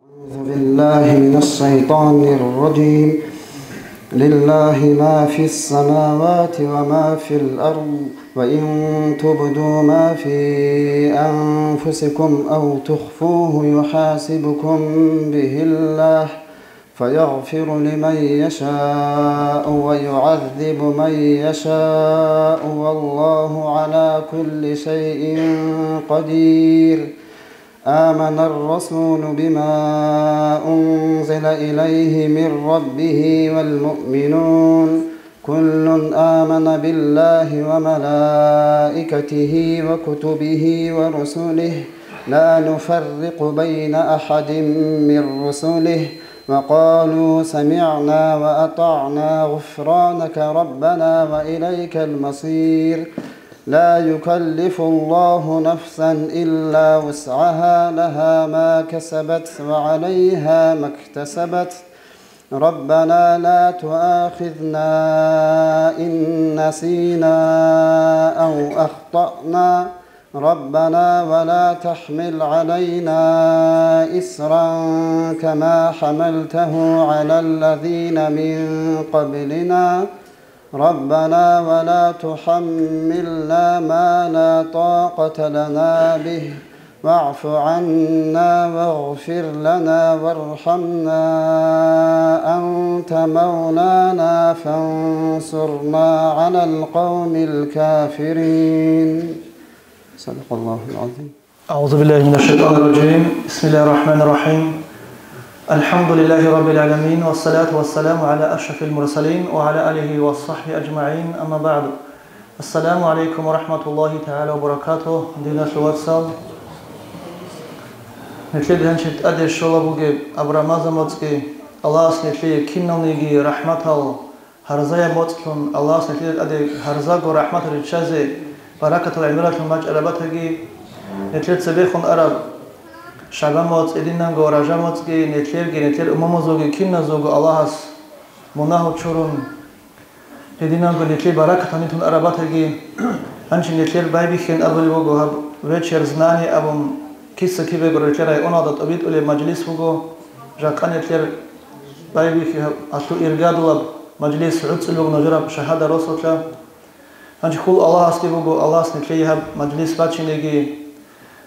أعوذ بالله من الشيطان الرجيم. لله ما في السماوات وما في الأرض وإن تبدوا ما في أنفسكم أو تخفوه يحاسبكم به الله فيغفر لمن يشاء ويعذب من يشاء والله على كل شيء قدير. آمن الرسول بما أنزل إليه من ربه والمؤمنون كل آمن بالله وملائكته وكتبه ورسله لا نفرق بين أحد من رسله وقالوا سمعنا وأطعنا غفرانك ربنا وإليك المصير. لا يكلف الله نفسا إلا وسعها لها ما كسبت وعليها ما اكتسبت ربنا لا تؤاخذنا إن نسينا أو أخطأنا ربنا ولا تحمل علينا إصرا كما حملته على الذين من قبلنا ربنا ولا تحملنا ما لا طاقة لنا به واعف عنا واغفر لنا وارحمنا أنت مولانا فانصرنا على القوم الكافرين. صدق الله العظيم. أعوذ بالله من الشيطان الرجيم. بسم الله الرحمن الرحيم. الحمد لله رب العالمين والصلاة والسلام على أشرف المرسلين وعلى آله وصحبه أجمعين. أما بعد. السلام عليكم ورحمة الله تعالى وبركاته. دينا شواتسال نتلي دهنشت أدي شولابوغي أبرامازا موتسكي الله سنتلي كينونيغي رحمتال هرزايا موتسكون الله سنتلي أدي هرزاغو رحمت رجازي بركة العمرات المجألباتهي نتلي تسبيخون أرب شعبان موت إدينانغو راجا موتسكي نتلي أماموزوغي كينازوغو اللهس مناهو تشورون إدينانغو نتلي بركة نتون أرباتهي أنشي نتلي بايبيخين أبوليوغو هب вечер знаний أبوم كيسا كيبه غريتلي أونادت أبيت أولي مجلس وغو جاكان نتلي بايبيخي أتو إرغادولاب مجلس عدسلوغ نجرب شهادة رسولة أنشي خول الله أستيوغو الله سنتلي هب مجلس باتشينيغي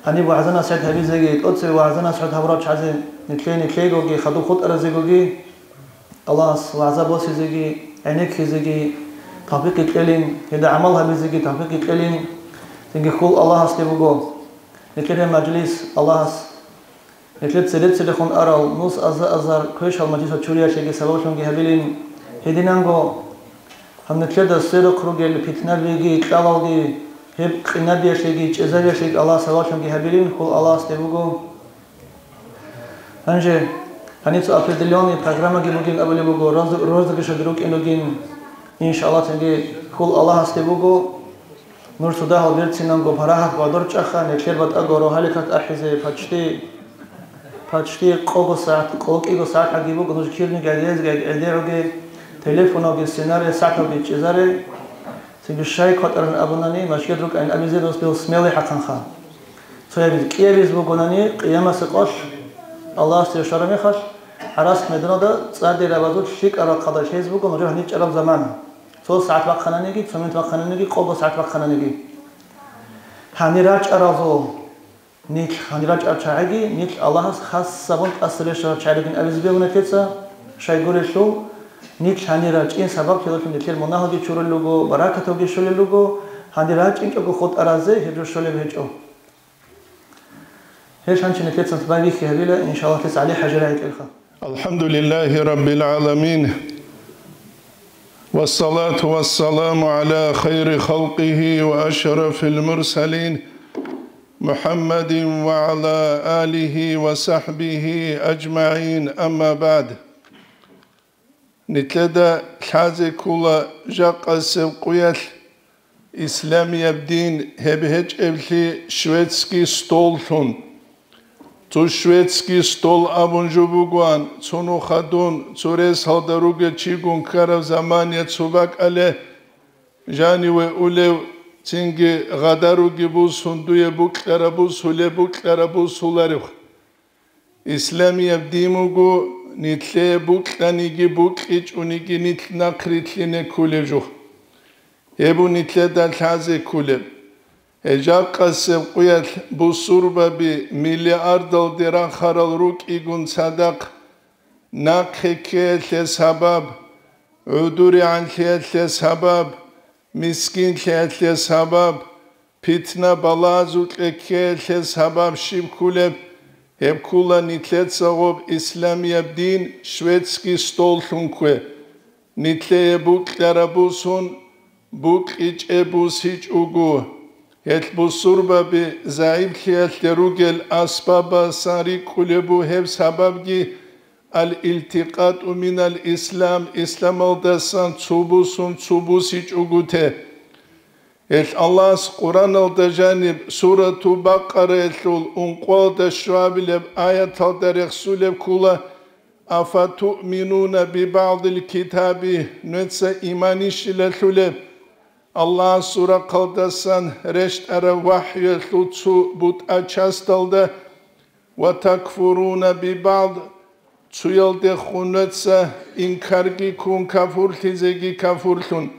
أني وعزنا سعد هبيزيغي أتسي وعزنا سعد هبراج عزي نتلي غوغي خدو خود أرزيغوغي الله وعزا بوسيزيغي عينيك هزيغي تحقيق الكلين هذا عمل هبيزيغي تحقيق الكلين تنجي خول الله أستيوغو نتلي مجلس الله نتلي تسيدت سيدخون أرال نوس أزار كويش المجلس وچوريا شيغي سبوشونغي هبيلين هدينانغو هم نتلي دا سيدو كروغي لپيتنال بيغي تلالوغي هب قناديا شيغي چزاريا شيغ الله سبوشونغي هبيلين خول الله أستيوغو هنجي هنيتو أبردليوني программаги мугин أبوليوغو روزغي شدروك إنوغين إن شاء الله تنجي خول الله أستيوغو نور سوداه ودرتسينانغو براحت وادور چخا نتلي بات أغورو هالكات أحيزي پاچتي قوغو ساعت قوغيغو ساعت حقيبوغو نوش كيرني گاليز گالديروغي تليفونوغي سيناريو ساعتوغي چزاري سينجو شاي كوترن أبوناني ماشكدروك أن أبيزيدوس بيل سميلي حقنخا سويبيز كيابيز بوغوناني قيامة سقوش الله استيو شرمي خش عراس مدنو دا صادي رابازو شيك أرى قدر شيز بوغو نجو هنيچ أرى زمان سو ساعت وقت خنانيگي سومنت وقت خنانيگي قوغو ساعت وقت خنانيگي هاني راج أرازو نيت هاني راج أرچاعيگي نيت الله خاص سبونت أسرش أرچاعيگين أبيزبيونا تيتسا شايگوري شو نيت هاني راج إن سبب كيلوتون نتير مناهوگي چورلوگو براكتوگي شوللوگو هاني راج إن كيگو خود أرازي هجو شولي بهجو هيش هانشي نتير سنتبايبي خيهبيلا إن شاء الله تسعلي حجرائك إلخا. الحمد لله رب العالمين والصلاة والسلام على خير خلقه وأشرف المرسلين محمد وعلى آله وصحبه أجمعين. أما بعد نتلدى حازي كولا جاق السبقية إسلامي الدين هبهج إبلي شويتسكي ستولثون تو شويتسكي ستول أبون جوبوغوان تونو خدون توريس هالدروغة چيگون كارو زمانية تسوباك أليه جاني وأوليو تنجي غداروغي بوس هندوية بوكلارا بوس هولي بوكلارا بوس هولاريخ إسلامي أبديموغو نتلي بوكلانيجي بوكيجونيجي نتلنا كريتلين كولجو هبو نتلي دالحازي كولب هجاقا سبقيا بصوربا بمليار دران خرال روك إيقون صدق ناقكي سبب عدوري عن سبب مسكين سبب فتنة بلازو سبب شيب كولب هب كولا نتلت صغب إسلامي الدين شويتسكي ستولتونكوه نتلي بوك لربوسون بوك إج إبوس هيج أوغو هت بصوربا بزعيب خيال لروغل أسبابا ساري كولبو هب سببجي الالتقاط من الإسلام إسلام الدسان تسوبوس هيج أوغوته الله قرآن الدجانب سورة بقرة الأنقوال الشعب لب آية الرسول كلا أفتؤمنون ببعض الكتاب نتسى إيمانيش للثلب الله سورة قلدسان رشت أرى وحي الثلثو بوت أجاستل وتكفرون ببعض تسيل دخون نتسى إنكارجي كون كفور تزيجي كفورتون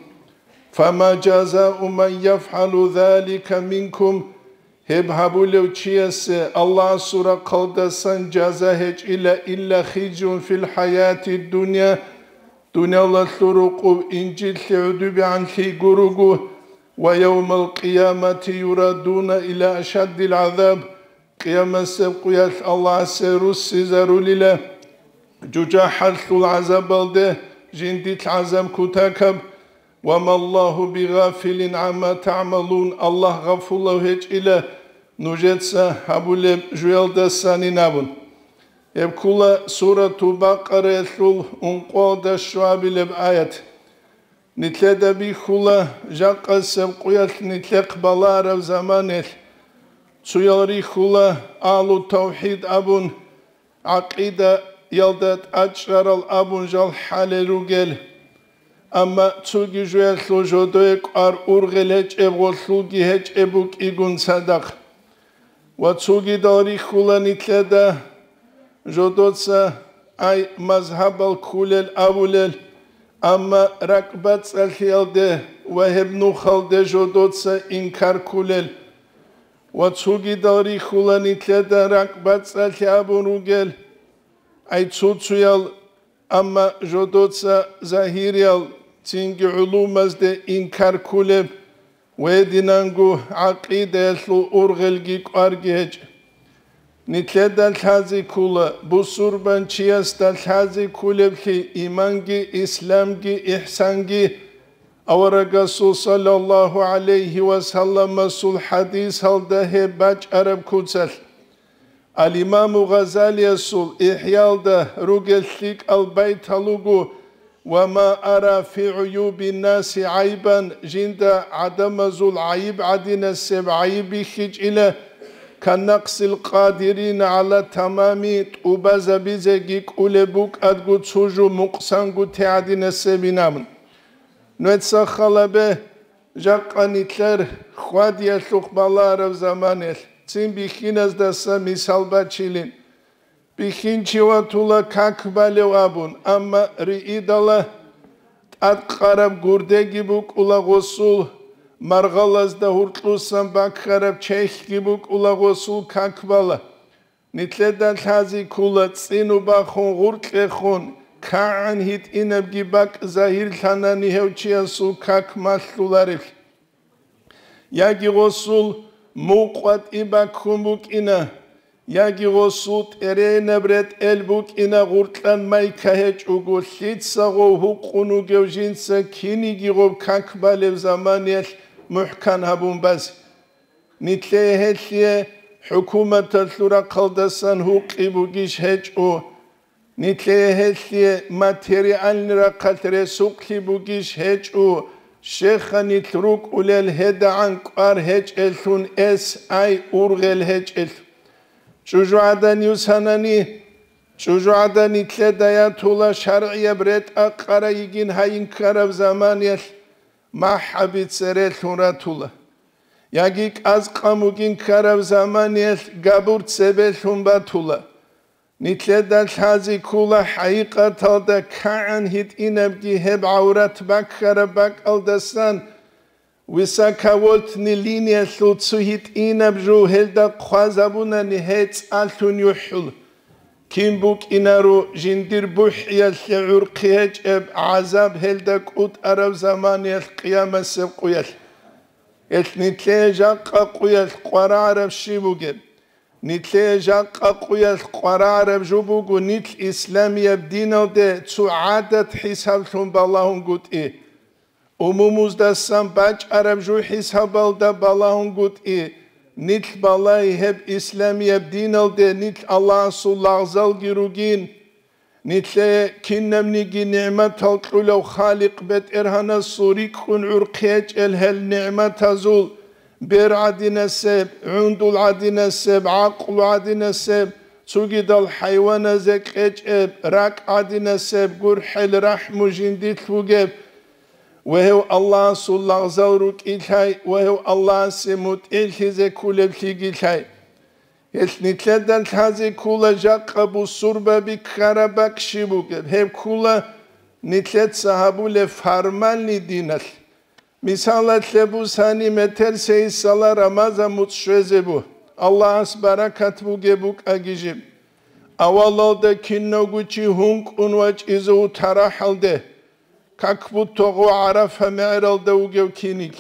فما جزاء من يفعل ذلك منكم هبهبوا لو تشيس الله سورة قلدسان جزاهج إلا خزي في الحياة الدنيا دنيا الله ثرق إنجيل عدوب عن قرقو ويوم القيامة يردون إلى أشد العذاب قيامة سبقية الله سيروس سيزارو لله جوجا حلث العذاب الده جندت عذاب كتاكب وما الله بغافل عما تعملون الله غفور له هج إلى نجتسا هبولب جويل دساني نابون يبكولا سورة بقرة الثل انقوال دشواب لب آيات نتلد بيخولا جاق السبقيات نتلق بلار زمانه تسيالري خولا آلو توحيد أبون عقيدة يلدت أجرار الأبون جال حال روغل أما تسوغي جويل جودوك أر أرغل هج أبغلوغي هج أبوك إيغون صدق وتسوغي داري خولا نتلد جودوتسا أي مذهب الكولل أولل أما ركبت الخيال ده وهبنو خالده جودوتسا إنكار كولل وتسوغي داري خولا نتلد ركبت الخيابون روغل أي تسوتسويال أما جودوتسا ظاهيريال تنجي علوم ده إنكار كولب ويدينانغو عقيدة يسلو أرغلجيك أرجيج نتلد الحازي كولا بصوربان چياست الحازي كولب خي إيمانجي إسلامجي إحسانجي أورغسول صلى الله عليه وسلم مسول حديث هل ده باج عرب كوتسل الإمام غزالي يسول إحيال ده روغل ثيك البيت هلوغو وما أرى في عيوب الناس عيبا جند عدم زول عيب عدنا السب عيب خج إلى كنقص القادرين على تمام وبز بزجيك أولبوك أدقو تسوجو مقصانقو تعدنا السب نامن نتسخل به جاقا نتلر خواد يسلوخ بالار زمانه تين بخينز دسا مثال بچيلين بخين چواتولا كاكبالو أبون أما رئيدالا أتقارب گردگي بوك أولا غسول مرغالز ده هرطلوسان باكخارب چيخ بوك أولا غسول كاكبالا نتلدن تازي كولا تسينو باخون غرطلخون كاعن هيت إنبگي باك زاهير تناني هوچيانسو كاك مالولارف ياگي غسول موقوات إباكون بوك إنا ياگي غسول ترين برد البوك إنا غرطلان مايكا هج اوغو ليتساغو حقونو جوجينسا كينيگي غوب كاكباليو زمانيل محكان هبون باز نتلي هتلي حكومة الثورة قلدسان حقي بوغيش هج او نتلي هتلي ماتريال نراقات رسوقي بوغيش هج او شيخا نتروك أوليل هدعان قار هج الثون اس اي أورغل هج الثون جوجو عدن يوساناني جوجو عدن يتلداياتولا شرعية بريت أقرا يجين هاين كارب زمانيل ما حبيت سريل ثوراتولا ياجيك أزقاموجين كارب زمانيل قابورت سبيل ثنباتولا نتلد الحازي كولا حقيقة دا كعن هيت إنبجي هب عورت بكر بك الدستان وساكا ولت نلينيا ثلثو هيت إنبجو هلدا قوازابونا نهيت ألتون يحل كين بوك إنارو جندير بوحيا العرقيج اب عذاب هلدا قوت أرب زمان القيامة سبقويا نتلي جاقا قويا القوارا عرب شيبوغير نتلي جاقا قويا القوارا عرب جوبوغو نتل إسلامية بدينو دي تو عادة حساب ثم باللهن قوت إيه أموموز دا سنباج عرب جو حساب دا باللهن قوت إيه نتل بالله هب إسلامية بدينو دي نتل الله صلى زال جيروغين نتل كنم نيجي نعمة القلو خالق بيت إرهانا الصوريك خن عرقيج الهل نعمة زول بير عدنا السب عندو العدنا السب عقل عدنا السب تجد الحيوان زكيج اب راك عدنا السب قرحل رحم جنديت فوقب وهو الله صلى زوروك إلهي وهو الله سموت إلهي زي كل بلغي إلهي نتلد الحازي كولا جاقا بصوربا بكارباك شبوكب هب كولا نتلد صحابو لفرمان لدينال مثالات لبو ساني متر سيسالا رمازا متشوزبو الله اسبركات بوغبوك اجيجب اوالالدا كنوغوچي هونك انواج ازو تراحلده كاكبوت توغو عرفة معرالدا وغيو كينيك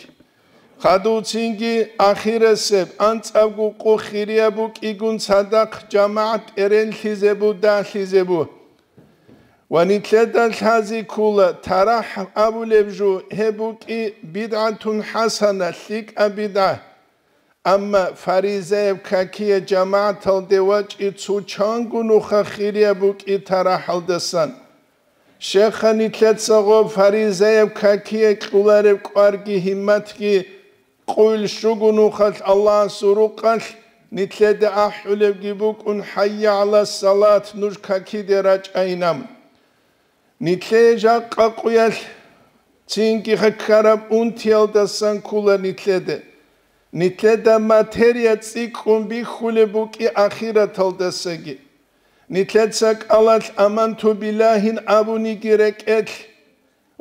خادو تينجي آخير سب أنت أبو قخيريا بوك إيقون صدق جماعة إرين خيزبو دا خيزبو ونتلد الحازي كولا تراح أبو لبجو هبوك إي بدعة حسنة ليك أبدعة أما فريزيب كاكية جماعة الدواج إتسو چانگو نوخا خيريا بوك إي تراح الدسان شيخ نتلد سغو فريزيب كاكية كولارب قوارجي همتكي قول شغنو خل الله سروقل نتلد أحلب جيبوك حي على الصلاة نجكا كيدراج أينام نتلد جاقا قويل تينكي خكرب انتيال دسان كولا نتلد ماتريا تسيكون بيخولبوكي أخيرة الدساقي نتلد ساك الله أمانتو بالله أبو نيجيرك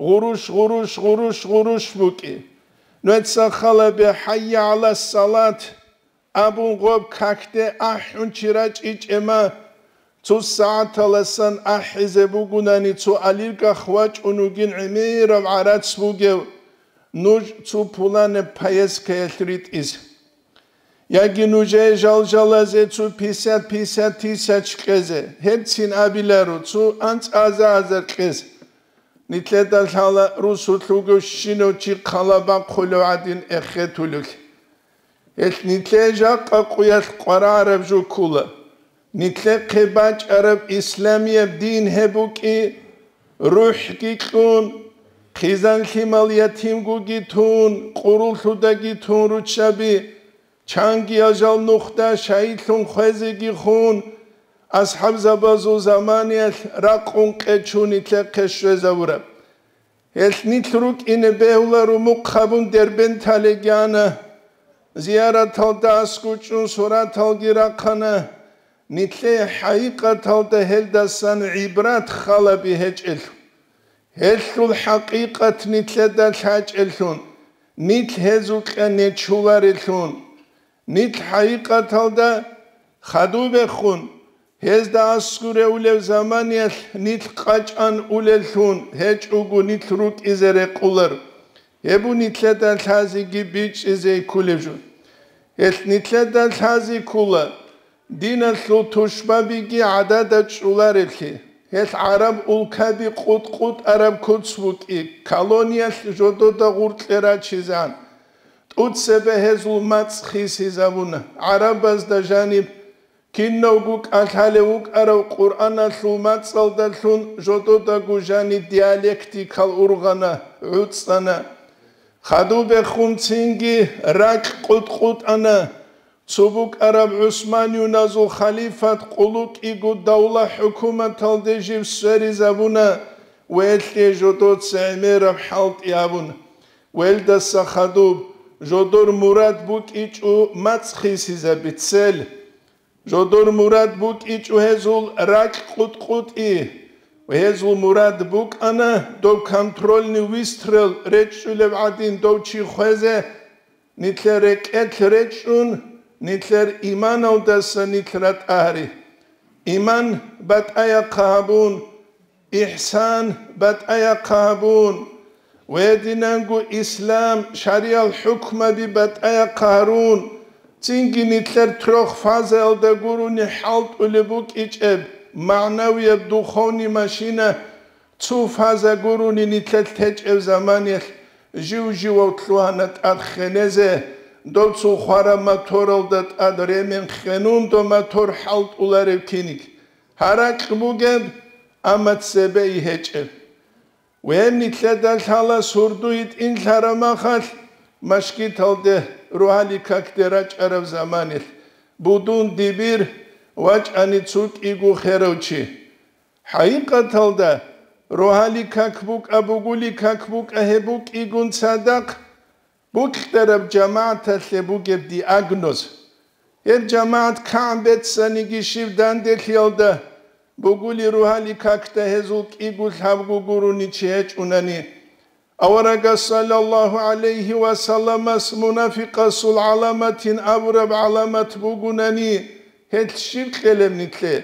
غروش غروش غروش غروش بوكي نتسخل بحي على الصلاة أبو غوب كاكتة أحن چراج إج إما تو ساعة لسان أحزبو قناني تو أليرقا خواج ونوغين عمير وعرات سبوغيو نوج تو پولان پايز كيلتريت إز ياگي نوجه جال جالازه تو پيسات تيسات شكزه هبتين أبيلارو تو أنت آزا قز نتلد الحالة روسو تلوغو شينو چي قلبا قلو عدين اخيتولوك نتلد جاقا قويت قرار بجو كولا نتلد قباج عرب إسلامية بدين هبوكي روح كيكون خيزان خيمال يتيم گو گيتون قرول تودا گيتون رو چبي چانگي اجال نختا شايدلون خوزي گيخون أصحاب زبازو زمانية راقون قيتشون نتلق قشو زورب نتلوك إن بيولا رموك خابون دربن تاليجانا زيارة تالدا أسكوچون سورة تالجي راقانا نتلي حقيقة تالدا هلدا سان عبرات خالا بهج هلو الحقيقة نتلدا الحاج إلون نتل هزوك نتشولار إلون نتل حقيقة تالدا خدو بخون هزدا أسكوري أولي زمانية نتل قاجان أوليلون هج أغو نتل روك إزاري قولر يبو نتلدا الحازيكي بيج إزاي كوليجون نتلدا الحازي كولا دين الثلو تشبا بيجي عدادة شولار الكي عرب أولكابي قد عرب كتسوك كالونيا جودو دا غورت لرا چيزان تود سبه هزول ماتس خيسي زابونا عرب از دا جانب كينوغوك ألحاليوك أرو قرآن الثلمات صلدالثون جودو دا جاني ديالكتيكال أرغانا عودستانا خدو بخون تينجي راك قد أنا تسوبوك أرب عثمان ينازل خليفة قلوك إيقو دولة حكومة تلدجيب سوري زابونا ويلتي جودو تسعمير بحالت يابونا ويلدا سخدوب جودور مراد بوك إيجو ماتسخيسي زابتسل جودور مراد بوك إيش وهزول راك قط قط وهزول مراد بوك أنا دو كنترول نويسترل ريتشول بعدين دو شي خوزة نتلر ركعت ريتشون نتلر إيمان أو دس نتلر أهري إيمان بات أيا قابون إحسان بات أيا قابون ويدينانغو إسلام شريعة الحكمة ببات أيا قارون تنجي نتلر تروخ فازة الدقوروني حالت ولبوك إجاب معنوية دخوني ماشينة تو فازة قروني نتلر تجاب زمانيخ جيو جيو وطلوانت أدخنزة دو تو خوارا ماتورل دات أدريمين خنون دو ماتور حالت أولارب كينيك هراك بوغب أمت سبي هجاب وين نتلدال حالا سردويت إن حرماخال مشكيت هالده روحالي كاكتراج عرب زمانيل بدون دبير واج أني تسوك إيغو خيروشي حقيقة هالده روحالي كاكبوك أبوغولي كاكبوك أهبوك إيغون صدق بوك ترب جماعة تلبوك يبدي أغنوز هب جماعة كعبت سنيجي شفدان دل هالده بقولي روحالي كاكتا هزوك إيقول حبقو قروني تشيهج أناني أورق صلى الله عليه وسلم منافق سل علامة أورب علامة بقوناني هل شرك قلم نتلي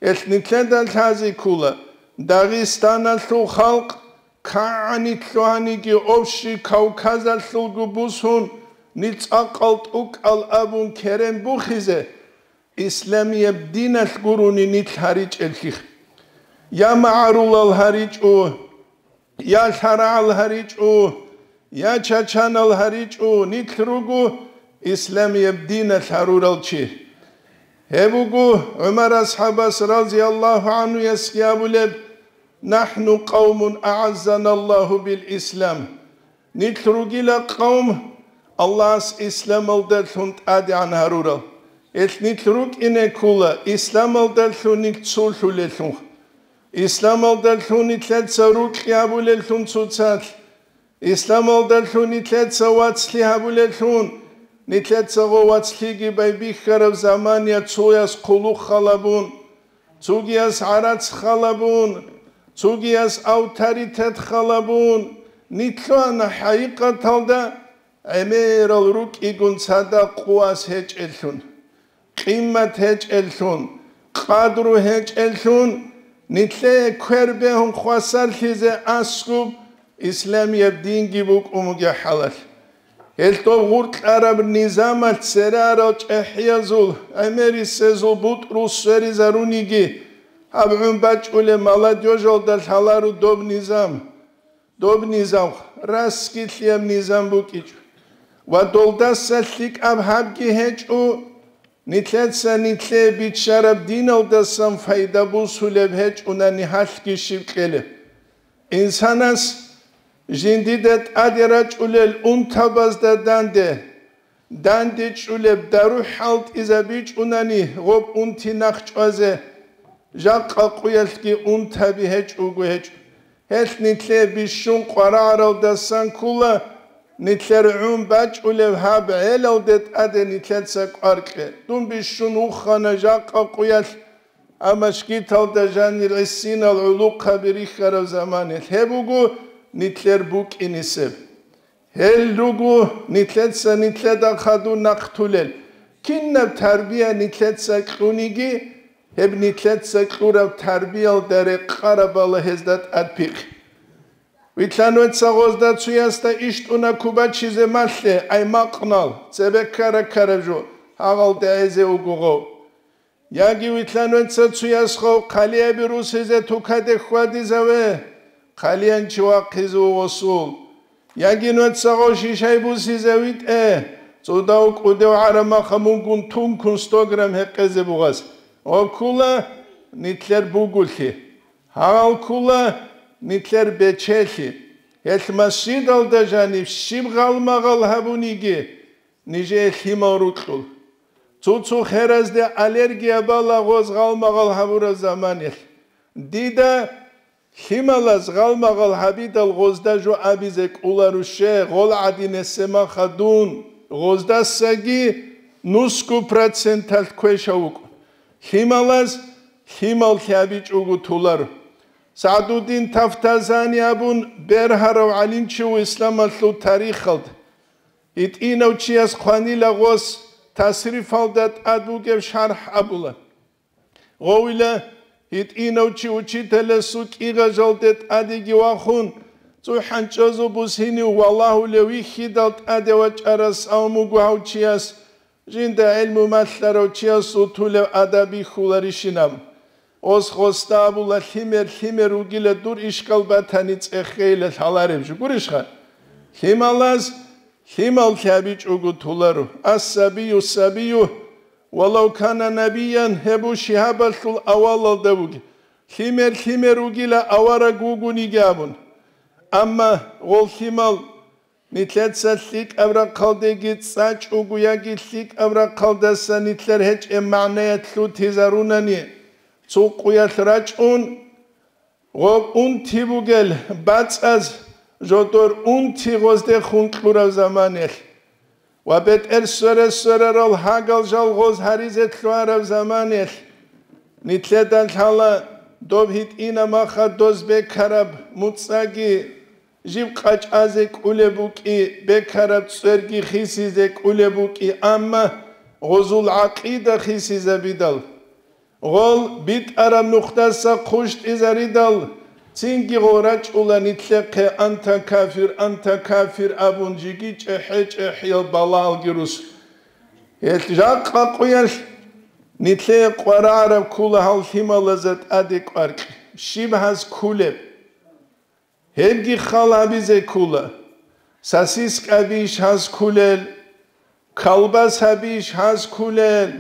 هل نتلي دال تازي كولا داغستان الثو خلق كاعني تلواني جي أوشي كوكاز الثو قبوسون نتاقلت أكال أبون كرم بوخيزة إسلامي بدين القروني نتحرج الخيخ يا معرول الهرج يا شرع الهرج يا تشان الهرج نتروغو إسلامي بدين الحرور الشي هبوغو عمر أصحاب رضي الله عنه يسكياب لب نحن قوم أعزنا الله بالإسلام نتروغي لقوم الله إسلام الدلتون تأدي عن هرورل Etnitruк inekula, İslam aldaltunik tsulhulelun. İslam aldaltunik saruk yabulelun tsutsat. İslam aldaltunik watsli habulelun. Nitlet watsli gibi bihkarav zamanya tsuyas kuluk halabun. Tsugiyas arats halabun. Tsugiyas autoritet halabun. Nitluana haqiqat halda emeral ruk igun sada quas hech elun. قيمة هج الثون قدر هج الثون نتلي كربهم خواسر خيزة أسكوب إسلام يبدين جيبوك أموجا حلال هلتو غورت عرب نظام السرارة إحيازول أمري سيزول بوت روسوري زارونيجي أبعون باج أولي مالا ديوجول دل حلارو دوب نظام راسكي ليام نظام بوكيج ودولدا سلتك أبهابجي هج نتلتسا نتلي بيتشارب دين او دسام فايدا بوسولب هج اوناني حلقي شبقلب إنساناس جنديدت أدراج أولل أنتباز دا دانده چولب دارو حالت إذا بيج اوناني غوب أنتي نخش أزه جاق أقويلتكي أنتبي هج أوغو هج هل نتلي بيشون قرارو دسان كولا نتلر عم باج أولو هاب علو دت أده نتلر ساق أرقه دون بيشون وخانا جاق أقويل أمشكيت هل دجاني العسين العلوقة بريخة رو زمانه هبوغو نتلر بوك إنسب هل لوغو نتلر سا نتلر دا خادو نقتولل كنب تربية نتلر ساق خونيگي هب نتلر ساق خورب تربية در قرب الله هزدت أدبيق ويتلانوت ساغوزدا تسوياستا إشتونا كوبا چيزي مالي أي مقنال تسبك كارجو هاغال دعيزي وغوغو ياگي ويتلانوت ساغوزدا قاليا بروسيزي توكادي خوادي زوي قاليان چواقيزو وصول ياگي نوت ساغو شيشاي بوسيزي ويت صداوك ودو عرما خمونكون تونكون 100 جرام هقزي بوغاز وكولا نتلر بوغولي هاغال كولا نتلر بچهلي هل مسجد الدجاني شبغال مغال هبونيجي نيجي خيماروكل توتو خيرز دي аллергия بالا غوز غال مغال هبورا زمانيل ديدا خيمالاز غال مغال هبيدال غوزدا جو ابيزك اولارو شه غول عدين سما خدون غوزدا ساگي 90% ქვეშა უკ ხიმალას ხიმალ ხაბიჭ უგუ თულარ საადუდინ თაფთაზანი აბუნ ბერჰარავ ალიმჩუ ისლამალუ თარიხალდ იტინავჩიას ხვანილაღოს თასრიფალდათ ადუგებ შარჰ აბულა ღოვილა იტინავჩი უჩიტელესუ კიღაჟალდეთ ადიგი ვახუნ წუჰანჭოზუ ბუსინი ვალაჰუ ლევი ხიდალთ ადევაჭარას აუმუგვაუჩიას ჟინდა ელმუ მალლაროჩიას უთულევ ადაბი ხულარიშინამ ოს ხოსტაბულა ხიმერ უგილე დურ იშკალბათანი წეხეილე ჰალარებჟი გურიშხა ხიმალას ხიმალ ხაბიჭ უგუ თულარო ასაბიუ საბიუ ولو كان نبيا هبو شهاب الأول الدوج خمر وجلا أورا جوجوني جابون أما غول خمال نتلت سلك أورا قلدي جت ساج وجويا جت لك أورا قلدا سنتلر هج معنى تلوت هزارونني سوق ويا ثراجون غون تبوجل بات از جدور تيغوز ده خونكلورا زمانه وبيت السر رال هاجل جال غوز هريزت خوارب زمانه نتلدن حالا دوب هیت اینا ما خد دوز بکرب متساگی جیب قاچ ازک اوله بوکی بکرب سرگی خیسیزک اوله بوکی اما غزول عقیده خیسیزه بیدل غول بیت ارم نختسا خوشت ازاریدل سینگی غورج اولا نتلقه انت کافر ابون جیگی چحیل بالال گروس جاق قویرش نتلق قرارب کوله حال خیمه لزت ادک ارک شیب هز کوله هرگی خالابیزه کوله ساسیسک ابیش هز کوله کالباس ابیش هز کوله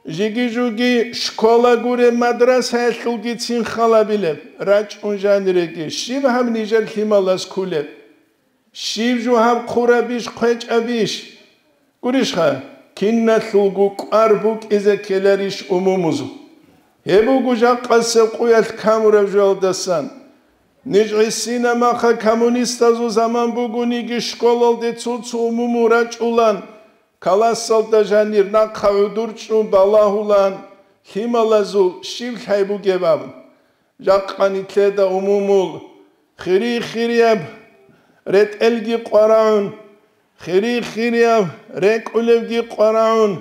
جیگی جوگی شکولا گوره مدرسه هلگی تین خالابیله راج اونجانیرگی شیب هم نیجر خیمالاس کوله شیب جو هم قرابیش قیچ ابیش گوریش خواه کینه خلگو قربوک ایزه کلریش اموموزو هبو گوجا قصه قویت کامورب جالدستان نیجی سینما خواه کمونیستازو زمان بگونیگی شکولال دی چوچو امومو راج اولان Kalasal da janir na kavudurçun balahulan himalazu şiv haybu gebam jaqanitle da umumul khiriyab ret elgi qaraun khiriyab rek ulevgi qaraun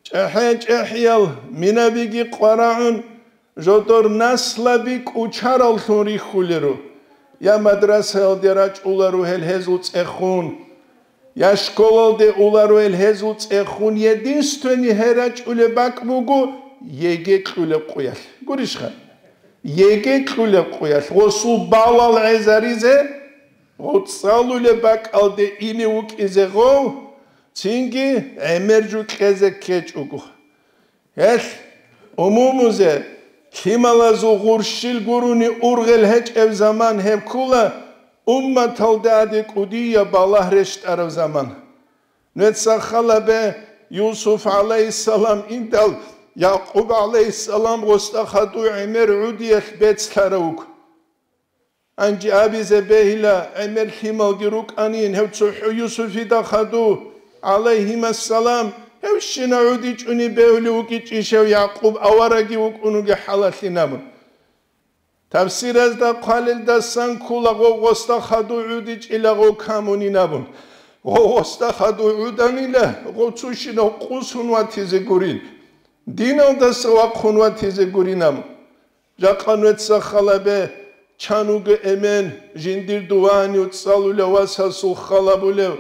çehyal minabigi qaraun jotor naslabik uçaral thori khuleru ya madrasa alderaç ularu helhezuts ekhun Я школал де улару эльхезуц эхун единственный херач уле бакмугу егек уле куял. Гуришха. Егек уле куял. Госу балал эзаризе, гоцал уле бак алде ини ук изего, цинги эмерджу кезе кеч угу. Эх, умумузе, хималазу гуршил гуруни ургел хеч эв заман хев кула, Ummat halde kudiya balah reşt arav zaman. Netsakhala be Yusuf aleyhisselam indal Yaqub aleyhisselam gostakhadu Ömer udiyet betslaravuk. Anci abize behila Ömer himal giruk anin hevtsuhu Yusufi da khadu aleyhisselam hevşina udic uni behuluk iç işev Yaqub avaragi uk unuge halatinamun. Tafsir ezda qalilda san kula gosta khadu udic ila go kamuninabun. Gosta khadu udanile goçushino qusunwatize gurin. Dinalda swa qunwatize gurinam. Jaqanwetsa khalabe chanuge emen jindir duani utsalule wasasu khalabule.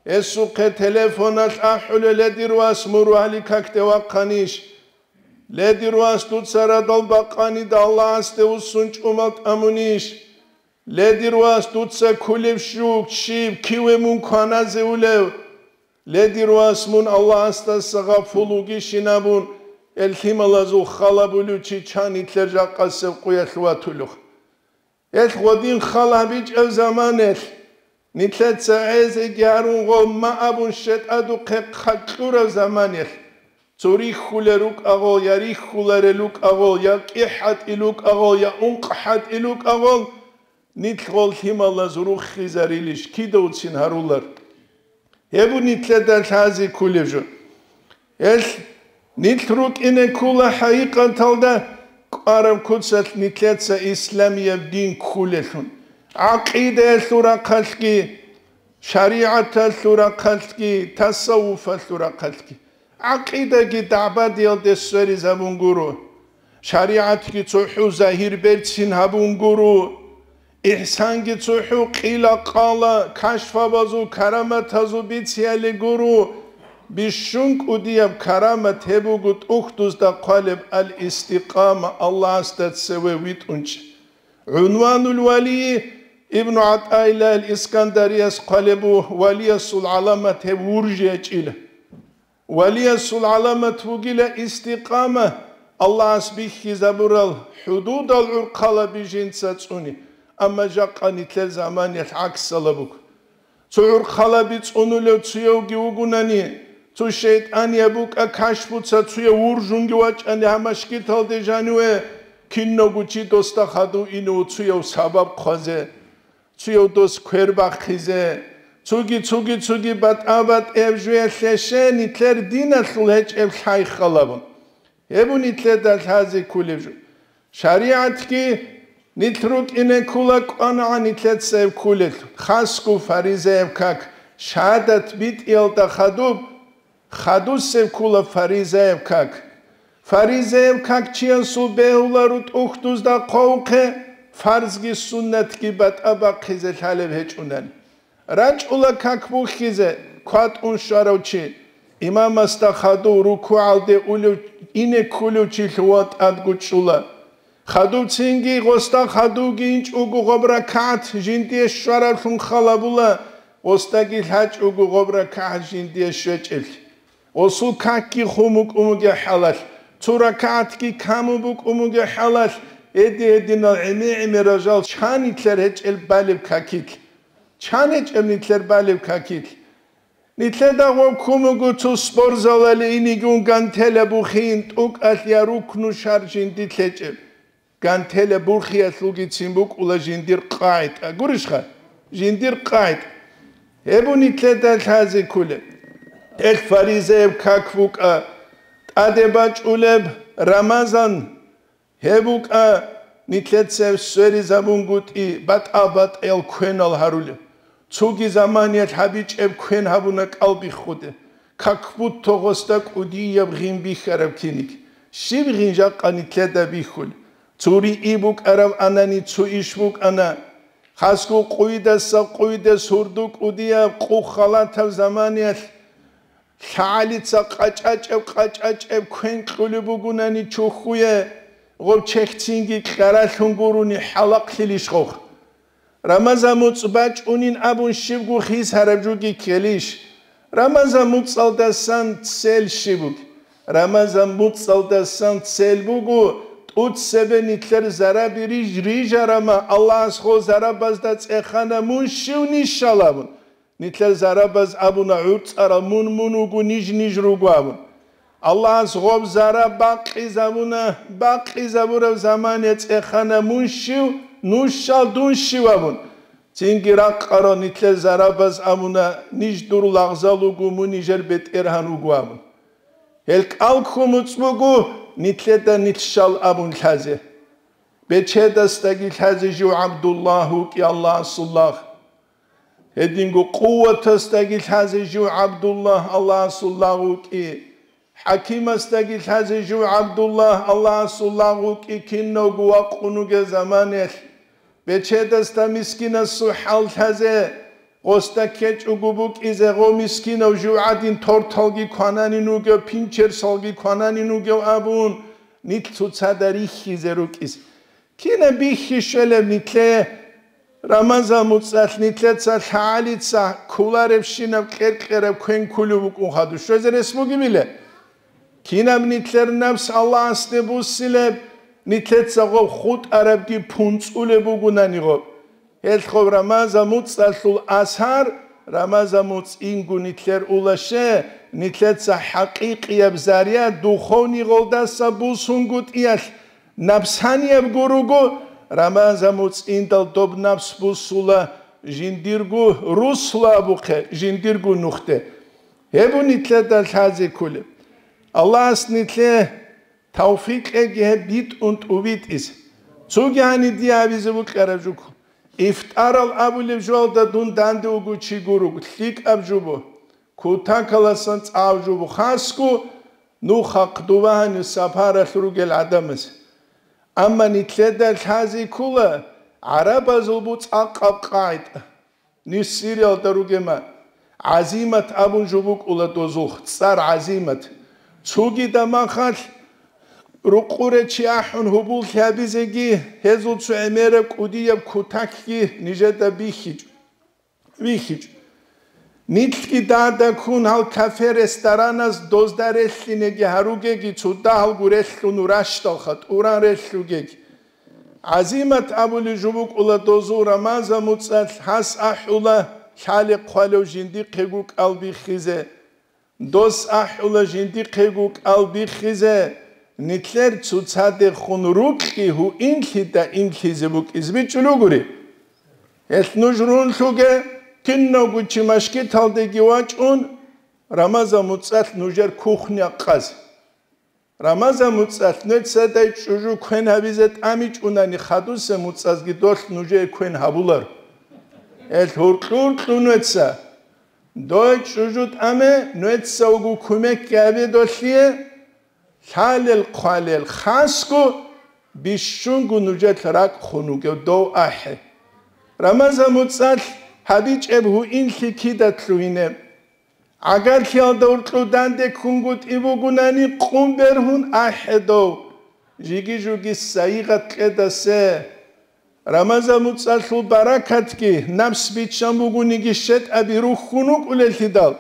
Esuqe telefonat ahulele dirwas muru ali kakte waqanish. Ledirwas tutsara dalbaqani da Allah aste usunç umalt amunish. Ledirwas tutsa kulev shuk shiv kiwe mun kanaze ulev. Ledirwas mun Allah asta saga fulugi shinabun. El himalazu khalabulu chi chanitler jaqasev quyatluatuluh. El godin khalabic ev zamanel. Nitlet saeze garun go maabun shet adu qaqqura zamanel. Zurich huleruk agol, ya rich hulereluk agol, ya kihat iluk agol, ya unqhat iluk agol. Nitlgol himala zuruch khizarilish, kidoutzin harular. Hebu nitleder hazi kulevju. эл нитлрук инекула хаиқаталда араб куцат нитлеца исламия дин кулелун ақида лура қалки шариата лура қалки тасауфа лура қалки ақида ги дабадил десвери забунгуру шариат ги цуху захир берцин хабунгуру ihsan ги цуху қила қала кашфа базу караматазу бицияли гуру бишунк удияб карамат хебугут ухтуз да қалиб ал-истиқама Allah астат севе витунч унванул вали ибн атайла al-Iskandariyas қалибу валиясул аламат хеб уржия чила валиясул аламат вугила истиқама Allah асбихи забурал худуд ал-урқала бижинца цуни amma jaqani tel zamaniyat aksalabuk цур халаби цунуле цуевги угунани цу шейтани абук акашпуца цуе уржунги вачани хамашки талдежануе кинногучи доста хаду ину цуев сабаб khoze цуев дос квербахизе цуги бат абат евжуе лешени тер динаслу хеч ев хай халабун ебуни тледал хази кулевжу шариатки нитрут инекулак ана нитлетсев кулет хаску фаризеев как шадат бит илта хадусев кула фаризеев как чиансу беуларут ухтуз да қовқе фарзги суннатки бат аба қизе халев хечунан рач ула как бухизе кват ун шаравчи имам аста хаду руку алде улу инекулу чихуат адгучула خادو تینگی قستا خادو گینج اوگو غبر کات جندی شرارتون خالابولا قستا گیل هج اوگو غبر کات جندی شجل وصل کاکی خموک اومگه حلال تورا کات کی کامو بک اومگه حلال ادی نالعمی رجال چانی تر هج البالب کاکیل چانی چمی تر بالب کاکیل نیتله داغو کومگو تو سپور زاله اینیگون گانتل بخین توک الیاروک نوشار جندی تلجب گانتل برخیات لوگی تیمبوک اولا جندیر قاید گورش خا جندیر قاید هبونی تلدال تازه کوله ال فریزه کاکوک ادباج اولب رمضان هبوک نیتلت سر سری زبون گوتی بات آباد ال کوینال هروله چوگی زمانیت حبیج اب کوین هبونک آلبی خوده کاکبوت توغستک اودی یب غیم بی خراب کنیک شیب غینجاق نیتلت بی خول چوری ایبوک عرب آنانی چو ایشبوک آنا خاسکو قویده سردوک اودیا قو خالات زمانیت خالیت قاچاچ کوین قلی بگونانی چو خویه غب چختینگی خرالون گرونی حلق خلیش خوخ رمضان مصباج اونین ابون شیبگو خیز هربجوگی کلیش رمضان مصالدسان سل شیبوک رمضان مصالدسان سل بگو اوت سبه نیتلر زرابی ریج رما الله از خو زراباز دات اخانه مون شیو نیشالابون نیتلر زراباز ابونا عرض ارامون مونوگو نیج روگو ابون الله از خو زراب باقی زبونه زمانیت اخانه مون شیو نوشال دون شیو ابون تینگی راقارا نیتلر زراباز ابونا نیج دور لغزالوگو مون نیجر بت ارهانوگو ابون هلک آلکوموت بگو نیتلدا نیتشال ابون خازه بچه دستگی خازه جو عبداللهو کی الله صلاح هدینگو قوت استگی خازه جو عبدالله الله صلاحو کی حکیم استگی خازه جو عبدالله الله صلاحو کی کنوگو اقونوگ زمانه بچه دستا مسکین سحال خازه قستا کچ اگوبوک ایزه غو مسکین و جو عدین تورتالگی کنانی نوگو پینچر سالگی کنانی نوگو ابون نیت تو صدری خیزه روک ایز کینه بیخی شلب نیتله رمضان متصل نیتله تسال حالی تسا کولارب شینب قرب کوین کلو بک اون خادو شوزر اسمو گیمیله کینه نیتلر نفس الله استه بوسیلب نیتله تسا غو خود عرب گی پونس اوله بگونانی غو خب رمضان متصل اسهر رمضان متص اینگو نیتلر اولشه نیتلر سا حقیقی ابزاریه دوخونی غلدست بوسونگوت ایش نفسانی ابگروگو رمضان متص این دل دوب نفس بوسولا جندیرگو روسلا بوخه جندیرگو نخته هبو نیتلر دل خازی کلی Allah's nitle Taufik gebit und ubit ist. Zugani diavize bu karajuk. İftar al abule jolda dun dande ugu çiguru. Lik abjubu. Kuta kalasan avjubu khasku nu khaqduvan safara khurugel adamız. Amma nitleder hazi kula araba zulbu aqaqait. Nisirial darugema. Azimat abun jubuk ula dozukh. Tsar azimat. Zugi damakhal Ruqure chiahun hubul khabizegi hezul su emere kudiya kutakki nijeta bihij. Bihij. Nitki dada kun hal kafe restaranas dozdareslinegi harugegi tsuda hal gureslun urashtalkhat uran reslugegi. Azimat abuli jubuk ula dozu ramaza mutsat has ahula khali qalo jindi qeguk albi khize. Dos ahula jindi qeguk albi khize. Nitler tsutsade khunrukki hu inki da inki zebuk izbichuluguri. Es nujrun shuge kinno guchimashki taldegi wachun Ramaza mutsat nujer kukhnya qaz. Ramaza mutsat netsaday chuju kwen habizet amich unani khaduse mutsazgi dost nujer kwen habular. El hurqur tunetsa. Doy chujut ame netsa ugu kumek gabe dosliye Halil qalil khasku bishungu nujet rak khunuge do ahe. Ramaza mutsat habich ebhu inki kidatluine. Agar khiyalda urtludan de kungut ibugunani qumberhun ahe do. Jigi jugi sayiqat qedase. Ramaza mutsat ul barakat ki nafs bichambuguni shet abiru khunuk ulelhidal.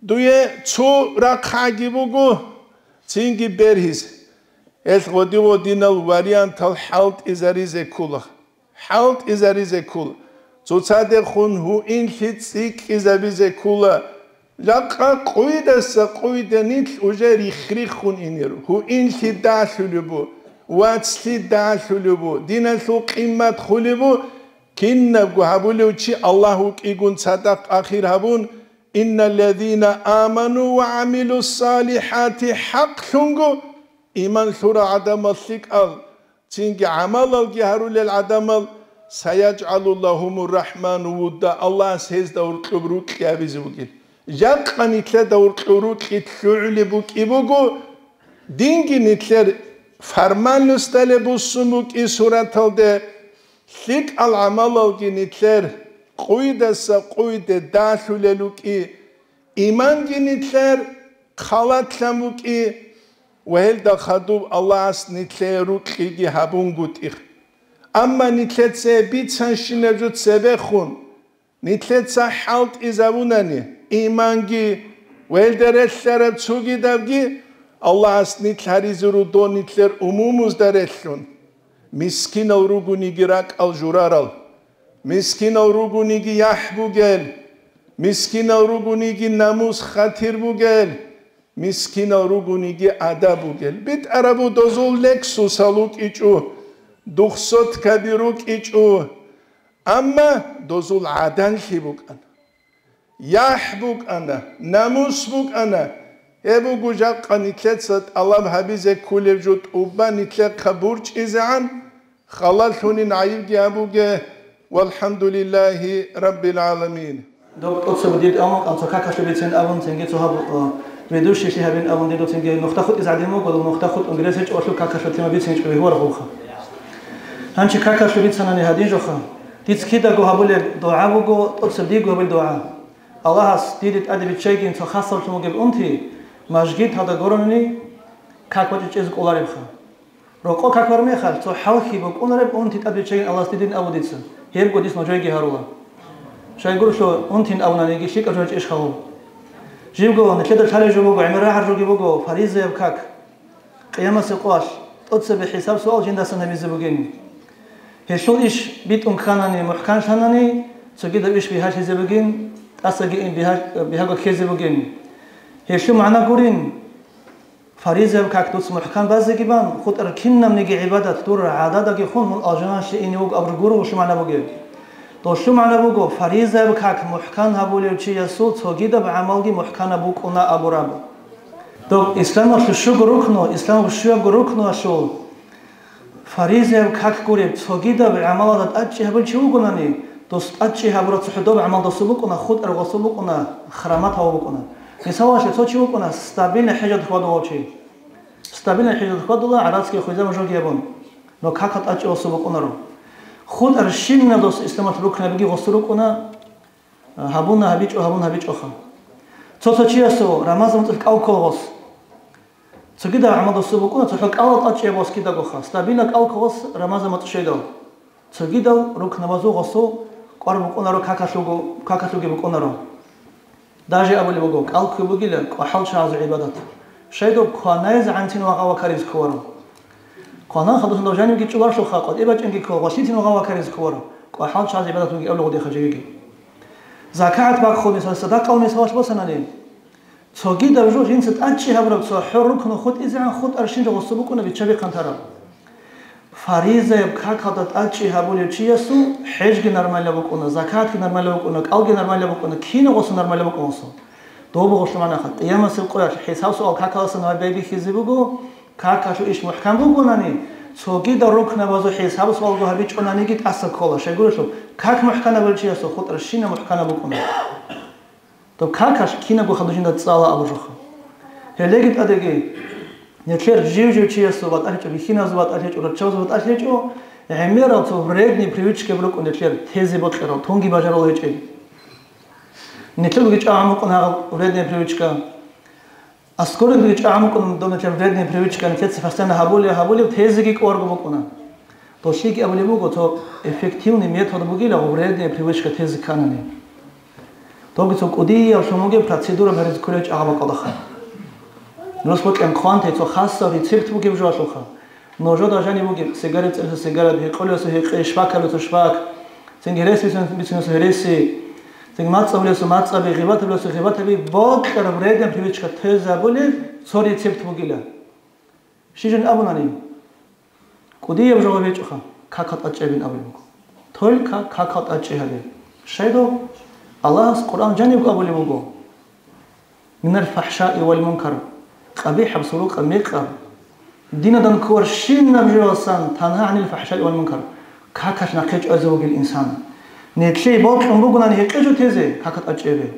Duye tsu rakhagi bugu Cingi berhis. Es godivo dinal variantal halt izarize kula. Halt izarize kula. Zutsade khun hu in hitzik izabize kula. Laqa qoidasa qoidanit ujeri khrikhun iniru. Hu in hidashulubu. Watsli dashulubu. Dinasu qimmat khulubu. Kinna guhabuluchi Allahu igun sadaq akhir habun. إن الذين آمنوا وعملوا الصالحات حق ثنجو إيمان ثورة عدم الثقل تنجي عمل الجهر للعدم سيجعل اللهم الرحمن ودا الله سيز دور قبروك يا بزوجين جاك نتلا دور قبروك يتفعل بوك إبوجو دينجي نتلا فرمان نستل بوسموك إسورة تلده ثق العمل الجنتلا قويدة سقويدة داخل لوكي إيمان جنتلر خالات لموكي وهل دخدوب الله أس نتلر روكي هابون قوتيخ أما نتلر سبيت سنشنجوت سبخون نتلر سحالت إزابوناني إيمان جي وهل درسلر تسوغي دابجي الله أس نتلر إزرو دو نتلر أموموز درسلون مسكين الروغوني جراك الجرارال Miskin avrugunigi yah bugel, miskin avrugunigi namus khatir bugel, miskin avrugunigi ada bugel. Bit arabu dozul lexus aluk ichu, duxsot kabiruk ichu, amma dozul adan hibukan. Yah bukana, namus bukana. Ebu gujak qanitletsat Allah habize kulevjut ubba nitle kaburch izan, khalal hunin ayib giabuge. والحمد لله رب العالمين. Dort otsabdit amok am tsaka kashbetsen avon tenge zu hab vedushi shi haben avon dort tenge noch takhut izademo gol noch takhut ungresech otlu kakashbetsen bitsen chwe hor khocha. Hanchi kakashbetsen ani hadin jokha. Ditskida go habule dua go otsabdi go habul dua. Allah has didit adibit shaykin zu khasal tumo geb unti masjid hada goroni kakot chez qolarib kha. Roko kakor me khal zu halki bo qolarib unti adibit shaykin Allah didin avuditsa. Hem godis nojoygi harula. Shaygurusho untin avnanigi shikajoj ishkhalu. Jivgo netleder chale jogo imra harjogi bogo farize kak. Qiyamas qash totse bi hisab sual jindasan namizbugin. Heshul ish bit khanani muhkan shanani sugida ish bi hash zebugin asagi in bihago kezebugin. Heshu mana gurin farize kak tots muhkan bazigiban khud arkinnam nigi ibadat dur adadagi khun mun ajnan shi inug abrguru shumana buge. تو شو معنى بقول فريزة بكاك محكان هبولي وشي يسوع تجيده بعملي محكان أبوك أنا أبو رب То ислам шу гурухно, ислам шу гурухно ашул. Фаризев как курит, согида в амалат ачи хабл чугунани, то ачи хабрат сухудов амал досубукуна, худ аргосубукуна, храмат хавукуна. Мисалаше сочиукуна стабильно хижат ходовочи. Стабильно хижат ходула, арабский хуйзам жогебон. Но как от ачи осубукунару. Худ аршинна дос исламат рукна биги госурукуна, хабуна хабич оха. Цоцочиасу рамазан алкогос. Цогида амал досубукуна, цохак алат ачи боскида гоха. Стабильно алкогос рамазан матшедал. Цогидал рукна базу госу, qarbuqonaru kakashugi buqonaru. Даже абули богок алку бугиля кахал шаз ибадат. Шайдо кханайз антин вага кариз квару. Кхана хадус дожани ги чувар шо хақат ибачен ги ква васитин вага кариз квару. Кахал шаз ибадат ги авло ди хажиги. Закат баг худ мисал садақа ва мисал басанали. Цоги давжо жинсат ачи хабраб со хурукну худ изан худ аршин жо субукуна бичаби қантара. Фариза какадат ачи хабули чиясу хежги нормально букуна, закатги нормально букуна, калги нормально букуна, кино госу нормально букуна. Добу гошлмана хат. Яма сил qo'yash hisobsi ol kakasini va baby hizibugo, kakashu ish muhkam bugunani. Sogi da rukna bazo hisobsi ol go habich onani git asal kola. Shegurushu kak muhkana bulchiyasu khut rashina muhkana bukuna. То какаш кина го хадужинда цала абужуха. Хелегит адеги Нетлер живжу чиясу ват арчо вихина зват арчо рачо зват арчо эмера то вредни привычки блок нетлер тези ботлер тонги бажарол хечи. Нетлер гич амукна вредни привычка. А скоро гич амукна до нетлер вредни привычка нетлер постоянно хабули тези ги корго букуна. То шики абули буго то эффективный метод бугила вредни привычка тези канани. То гицо кудия шумоге процедура берез кулеч агабакалаха. Носбот ем кванте то хасса рецепт буги бжашуха. Ножо дажани буги сигарет эл сигарет хиқолесо хиқи швакалесо швак. Сингереси бисиносо хереси. Синг мацавлесо мацаби гибатаблесо гибатаби бокер вреден привычка теза були со рецепт бугила. Шижен абунани. Кудия бжого вечуха. Какат ачебин абулуго. Только какат ачехаби. Шайдо Аллах Qur'an janib abuli bugo. Min al-fahsha'i wal-munkar. قبيح بسلوك ميقا دينا دان كورشين نبجوسان تنهى عن الفحشاء والمنكر كاكاش نقيج أزوج الإنسان نتلي بوكم بوغناني هيكجو تيزي كاكات أجيبه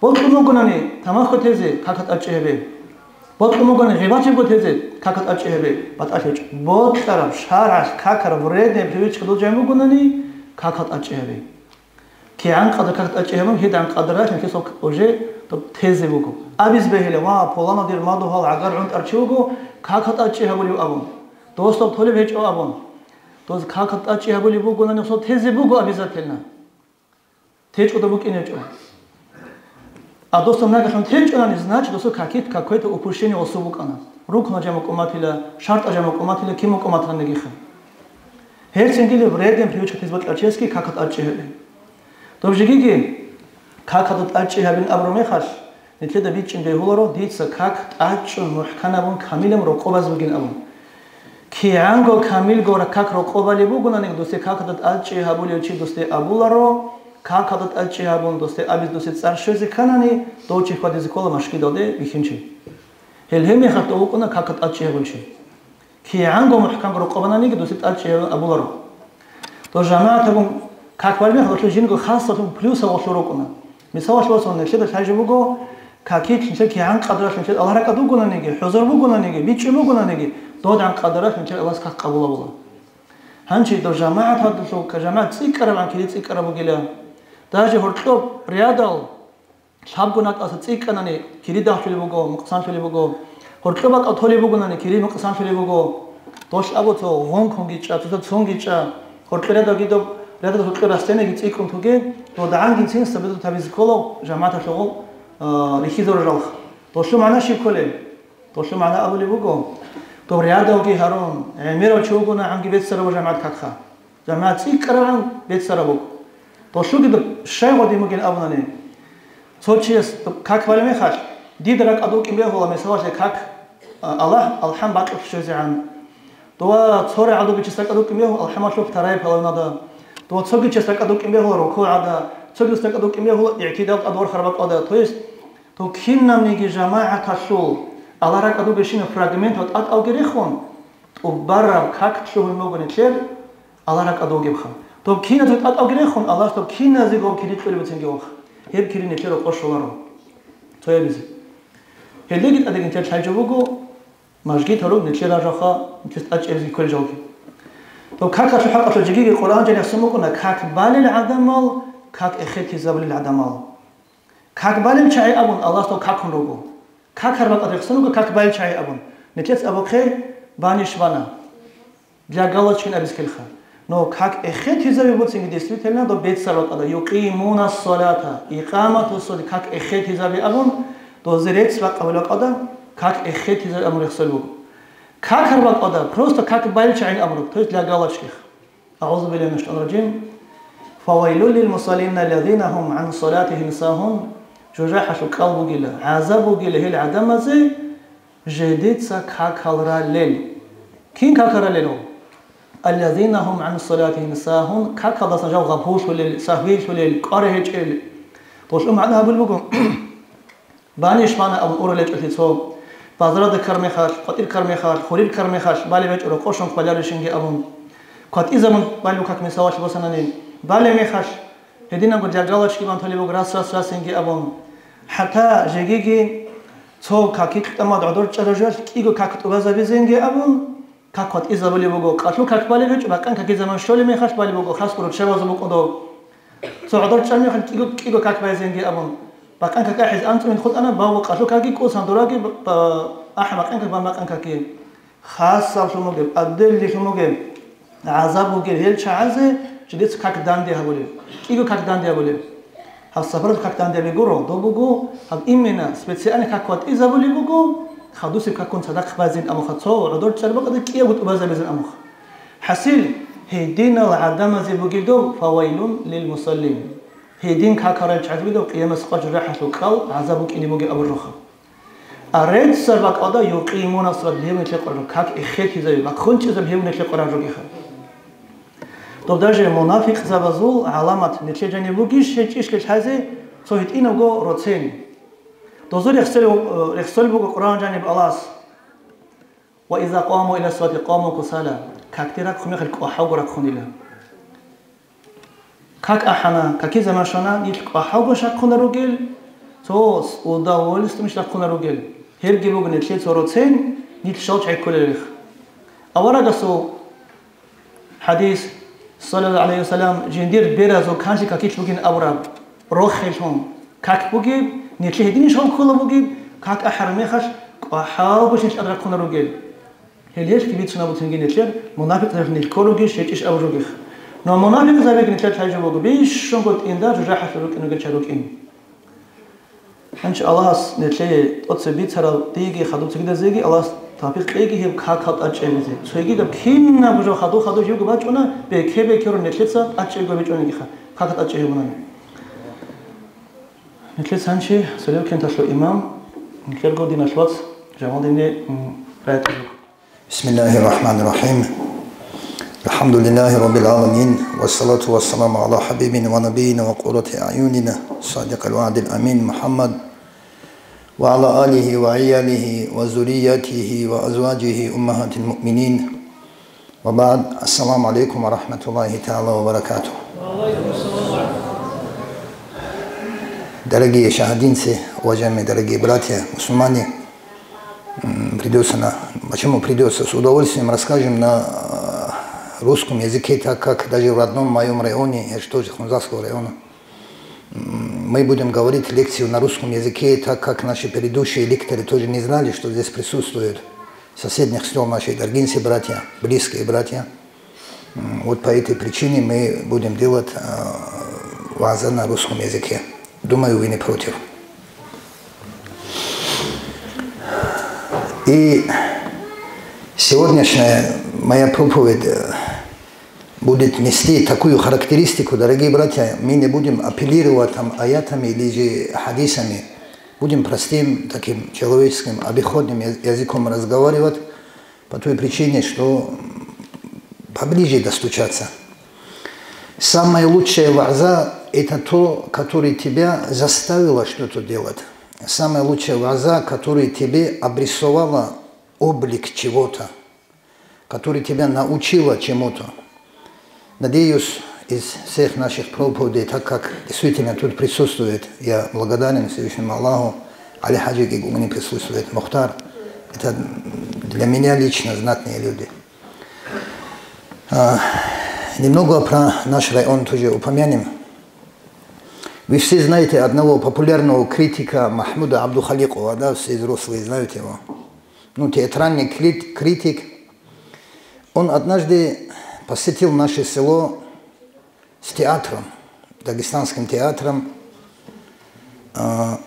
بوكم بوغناني تماخو تيزي كاكات أجيبه بوكم بوغناني غيباتي بو تيزي كاكات أجيبه بات أجيج بوكتر شارع كاكر بريدي بريوش كدو جاي بوغناني كاكات أجيبه كي عن قدر كاكات أجيبه هيد عن قدرات نكي سوك أجي تو تيزي بوغو أبيز بهله وا پولانا دیر مادو حال اگر عند ارچوگو کاکات اچی هبولی ابون دوستو تولی بهچ او ابون دوست کاکات اچی هبولی بو گونن سو تیزی بوگو ابیز تلنا تیچ او دبوک اینچو а دوستم نگشون تیچ اون значит دوستو какит какое-то упущение особу кана рук на жаму коматила шарт жаму коматила киму коматла негиха херценгили вреден привычка тизбат арчески какат ачи хебе добжигиги какат ачи хебен абромехаш Нетле да бичин бехуларо дитса как ачо мухканабун камилем рокобаз бугин абун. Кианго камил гора как рокобали бугунанек досте как дат ачи хабули очи досте абуларо как дат ачи хабун досте абиз досте царшози канани дочи хвади кола машки доде бихинчи. Хелхеми хат окуна как дат ачи хабунчи. Кианго мухкан рокобананек досте ачи абуларо. То жамаат абун как вальме хат жинго хасса плюс авошурокуна. Мисал шлосон нетле да хажибуго Какие чинчеки ан кадраш чинчек Аллах ракаду гунанеги, хузур бугунанеги, бичему гунанеги, дод ан кадраш чинчек Аллах как кабула була. Ханчи до жамаат хадшо ка жамаат цикарам кили цикарам гила. Даже хортло рядал шабгунат аса циканани кили дахшли буго, муксан шли буго. Хортло бак атоли бугунани кили муксан шли буго. Дош абото вонконгича, тото цонгича. Хортло рядал гидо рядал хортло растенеги цикун туге, до даан гинцин сабеду табизколо жамаат шогол رخيزور جالخ توشو معنا شيكولي توشو معنا أولي بوجو تو رياضة وكي هارون ميرو تشوفونا عن جبيت سربو جامعة كخا جامعة سيكران بيت سربو توشو كده شيء ودي ممكن أبناني سوتشيس كاك بالمي خاش دي درك أدوك إمبيه ولا مسواش كاك الله الحمد باطل شوزي عن تو تصور عدو بيشتك أدوك إمبيه الحمد شوف تراي بلونا ده تو تصور بيشتك أدوك إمبيه ولا ركوع عدا تصور بيشتك أدوك إمبيه ولا اعتدال أدوار خربك أدا تويس تو كنا نيجي جماعة كشول Алара каду бешина фрагмент от алгерихон. Убаррам как чув могоне чер. Алара каду гебхан. То кина тут от алгерихон. Аллах то кина зигом кирит кали бутен геох. Хеб кирин чер қошоларо. То я бизе. Хелегит адеген чер чайжугу. Мажгит хару нечер ажаха. Тест ач эрзи кали жауки. То как ашу хак ашу жиги Қуран жали асумукуна как балил адамал как эхет забалил адамал. Как балил чай абун Аллах то как он рогу. Как харбат адексануга как балил чай абун. Нечец абухе банишвана. Для галочки абискельха. Но как эхет забалил действительно до бет салат ада юқимуна салата. Иқамату сали как эхет забалил абун до зерец ва қабил ада как эхет забалил абун рехсалуг. Как харбат ада просто как балил чай абун. То есть для галочки. أعوذ بالله من الشيطان الرجيم. فويل للمصلين الذين هم عن صلاتهم ساهون. جوجاحش قلبو جيلا عذابو جيلا هي العدم زي جديد كاكالرا ليل كين كاكالرا ليلو الذين هم عن صلاتهم ساهون كاكالا سجاو غبوش وليل سهويش وليل قاره جيل توش معناها بالبقو بانيش معنا أبو أورليج أتيتو بازراد كرميخاش قطير كرميخاش خورير كرميخاش بالي بيت أروقوشن قبالي شنجي أبون قط إذا من بالي وكاك مساواش بسنانين بالي ميخاش هدينا بجاجالش كمان تلي بقراص راس سنجي أبون حتى جيجي تو كاكيك تما دعور تشرجش كيجو كاكت وبزا بيزنجي أبون كاكوت إذا بالي بقو قاتلو كاك بالي بيج بكان كاكي زمان شولي ميخاش بالي بقو خاص كرو شباز بقو دو تو عدور تشرمي خن كيجو كاك بيزنجي أبون بكان كاك أحز أنت من خد أنا باو قاتلو كاكي كوس هندوراكي أحمق أنك بمكان كاكي خاص شو مجيب أدل شو مجيب عذاب وجيل هيل شعزة جديد كاك داندي هبولي كيجو كاك داندي هبولي هالسفر كاك داندي بيجورو دو بقو هم إمنا سبتسي كاكوات إذا بولي بقو خدوسي كاكون صدق بازين أمو خطو عدور تشرب قدر كيه وتبازا بازين أمو حسيل هيدين العدم زي بقيدو فويل للمصلين هيدين كاكارل تعذبيدو قيام سقاج راحة وقال عذابك إني موجي أبو الرخا أريد سربك أدا يقيمون الصلاة بهم يتلقى كاك إخيتي زي بكون تزب بهم يتلقى رجوكيها طب даже منافق زبازول علامة نتيجة نبوجيش هيش كش هذا صهيت إنه جو روتين دوزور يخسل بقى القرآن جانب الله وإذا قاموا إلى الصلاة قاموا كسالى كاكتيرك خميخ القحاوجرك خنيلا كاك أحنا كاكي زمان شنا يتلقى قحاوجش خن الرجل توس وداولست مش لخن الرجل هرجي بقى نتيجة روتين يتشالش عكول الرخ أولا قصو حديث صلى الله عليه وسلم جندير بيرازو كانش كاكيش بقين أوراب روخيشهم كاك بقيب نتلهدين شهم كله بقيب كاك أحرميخش قحاو بش نش أدرك خنا رجل هليش كبيت شنا بتنجي نتلر منافق زي نتكلو جيش هيش أو رجيخ نو منافق زي بيك نتلر حاجة بقو بيش شون قلت إن دا جراح شروك إنه قلت شروك إن إن شاء الله نتلي أتصبيت سر تيجي خدو تيجي زيجي الله تابق تيجي هي كاك خد أجمع زي سويجي ده كينا بجو خدو جيو قبض جونا بكيبه كيرو نتلسا أجمع قبض جونا كيخا كاك أجمع بنا نتلس هنشي سليم كنت أشلو إمام نكير قدينا شوات جوان ديني رأيته بسم الله الرحمن الرحيم الحمد لله رب العالمين والصلاة والسلام على حبيبنا ونبينا وقرة أعيننا صادق الوعد الأمين محمد وعلى آله وعياله وذريته وأزواجه أمهات المؤمنين وبعد السلام عليكم ورحمة الله تعالى وبركاته Дорогие шахадинцы, уважаемые дорогие братья, мусульмане, почему придется, с удовольствием расскажем на русском языке, так как даже в родном моем районе, я же тоже Хунзарского района, мы будем говорить лекцию на русском языке, так как наши предыдущие лекторы тоже не знали, что здесь присутствуют соседних сел наши даргинцы братья, близкие братья. Вот по этой причине мы будем делать вааза на русском языке. Думаю, вы не против. И сегодняшняя моя проповедь будет нести такую характеристику, дорогие братья, мы не будем апеллировать там аятами или же хадисами, будем простым таким человеческим обиходным языком разговаривать по той причине, что поближе достучаться. Самая лучшая вааза – это то, которое тебя заставило что-то делать. самая лучшая ваза, которая тебе обрисовала облик чего-то, которая тебя научила чему-то. Надеюсь, из всех наших проповедей, так как действительно тут присутствует, я благодарен Всевышнему Аллаху, Али Хаджи Гигуни присутствует, Мухтар. Это для меня лично знатные люди. Немного про наш район тоже упомянем. Вы все знаете одного популярного критика Махмуда Абдухаликова, да, все взрослые знают его. Ну, театральный критик. Он однажды посетил наше село с театром, дагестанским театром. В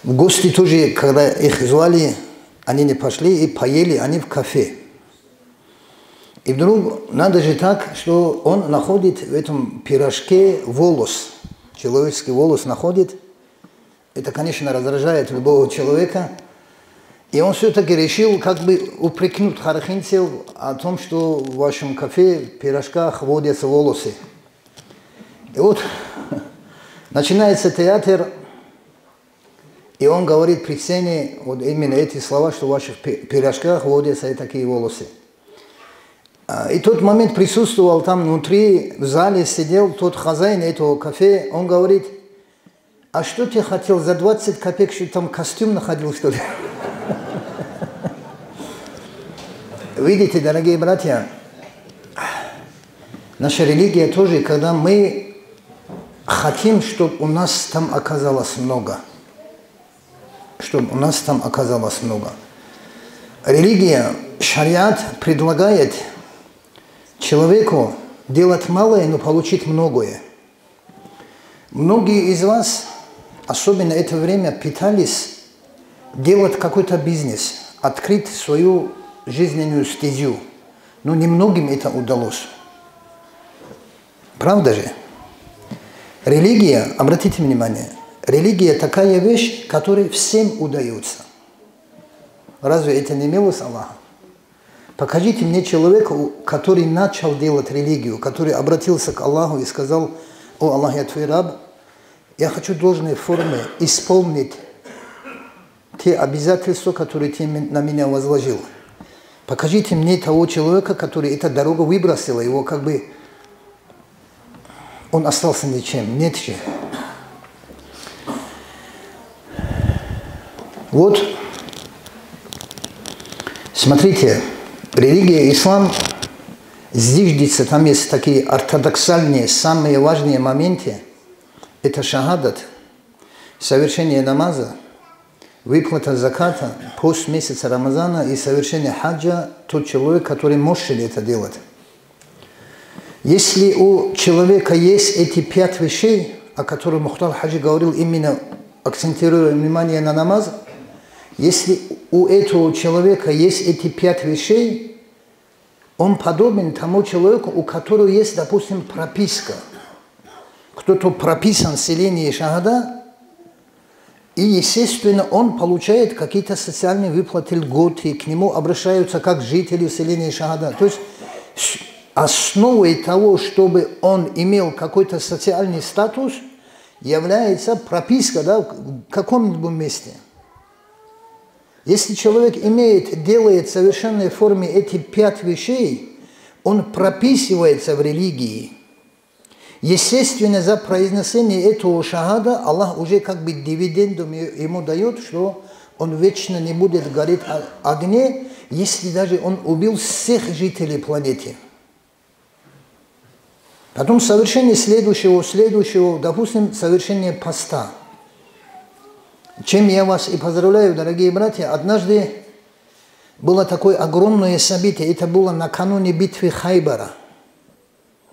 гости тоже, когда их звали, они не пошли и поели они в кафе. И вдруг надо же так, что он находит в этом пирожке волос, человеческий волос находит. Это, конечно, раздражает любого человека. И он все-таки решил как бы упрекнуть хархинцев о том, что в вашем кафе, в пирожках водятся волосы. И вот начинается театр, и он говорит при сцене вот именно эти слова, что в ваших пирожках водятся такие волосы. И тот момент присутствовал там внутри, в зале сидел тот хозяин этого кафе, он говорит: а что ты хотел за 20 копеек, что там костюм находил, что ли? Видите, дорогие братья, наша религия тоже, когда мы хотим, чтобы у нас там оказалось много. Чтобы у нас там оказалось много. Религия, шариат предлагает человеку делать малое, но получить многое. Многие из вас, особенно это время, пытались делать какой-то бизнес, открыть свою жизненную стезю. Но немногим это удалось. Правда же? Религия, обратите внимание, религия такая вещь, которая всем удается. Разве это не милость Аллаха? Покажите мне человека, который начал делать религию, который обратился к Аллаху и сказал: «О Аллах, я твой раб, я хочу в должной форме исполнить те обязательства, которые ты на меня возложил». Покажите мне того человека, который эту дорогу выбросил, его как бы он остался ничем, нет же. Вот, смотрите, религия ислам зиждется, там есть такие ортодоксальные, самые важные моменты. Это шахадат, совершение намаза, выплата заката, пост месяца Рамазана и совершение хаджа, тот человек, который может это делать. Если у человека есть эти 5 вещей, о которых Мухтар Хаджи говорил, именно акцентируя внимание на намаз, если у этого человека есть эти 5 вещей, он подобен тому человеку, у которого есть, допустим, прописка. Кто-то прописан в селении Шахада, и, естественно, он получает какие-то социальные выплаты, льготы, к нему обращаются как жители селения Шахада. То есть основой того, чтобы он имел какой-то социальный статус, является прописка, да, в каком-нибудь месте. Если человек делает в совершенной форме эти 5 вещей, он прописывается в религии. Естественно, за произношение этого шахада Аллах уже как бы дивидендом ему дает, что он вечно не будет гореть в огне, если даже он убил всех жителей планеты. Потом совершение следующего, допустим, совершение поста. Чем я вас и поздравляю, дорогие братья, однажды было такое огромное событие, это было накануне битвы Хайбара.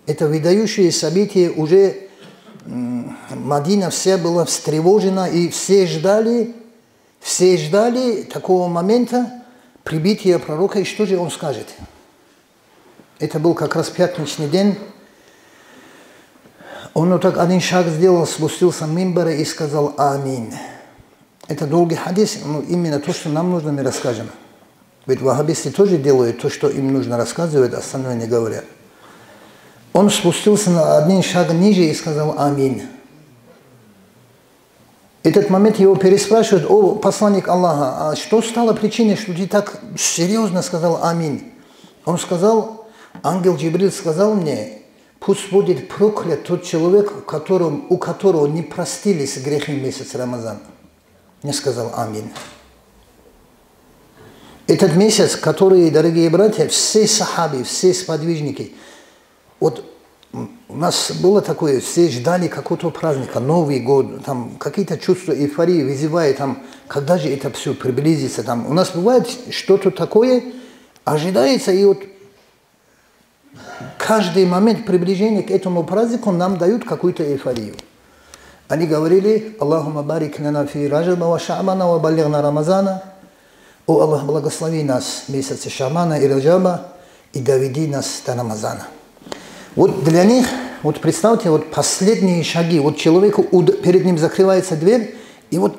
Это выдающее событие, уже Мадина вся была встревожена, и все ждали такого момента прибытия пророка, и что же он скажет. Это был как раз пятничный день. Он вот так один шаг сделал, спустился с мимбара и сказал «Аминь». Это долгий хадис, но именно то, что нам нужно, мы расскажем. Ведь ваххабисты тоже делают то, что им нужно рассказывать, остальное не говорят. Он спустился на один шаг ниже и сказал «Аминь». Этот момент его переспрашивают: о, посланник Аллаха, а что стало причиной, что ты так серьезно сказал аминь? Он сказал, ангел Джибрил сказал мне: пусть будет проклят тот человек, у которого не простились грехи в месяц Рамазан. Не сказал аминь. Этот месяц, который, дорогие братья, все сахаби, все сподвижники, вот у нас было такое, все ждали какого-то праздника, Новый год, там какие-то чувства эйфории вызывает, там, когда же это все приблизится. Там. У нас бывает что-то такое, ожидается, и вот каждый момент приближения к этому празднику нам дают какую-то эйфорию. Они говорили: Аллахума барик лана фи раджаба ва ша'бана ва баллигна Рамазана. О Аллах, благослови нас в месяце Шамана и Раджаба и доведи нас до Рамазана. Вот для них, вот представьте, вот последние шаги, вот человеку, перед ним закрывается дверь, и вот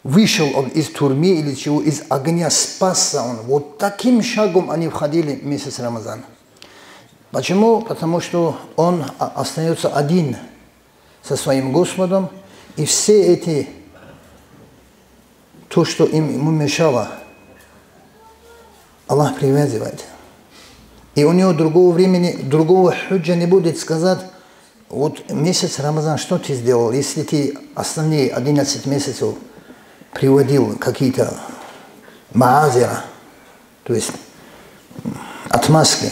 вышел он из тюрьмы или чего, из огня, спасся он. Вот таким шагом они входили в месяц Рамазана. Почему? Потому что он остается один со своим Господом, и все эти, то, что ему мешало, Аллах привязывает. И у него другого времени, другого худжа не будет сказать: вот месяц Рамазан, что ты сделал, если ты остальные 11 месяцев приводил какие-то маазира, то есть отмазки.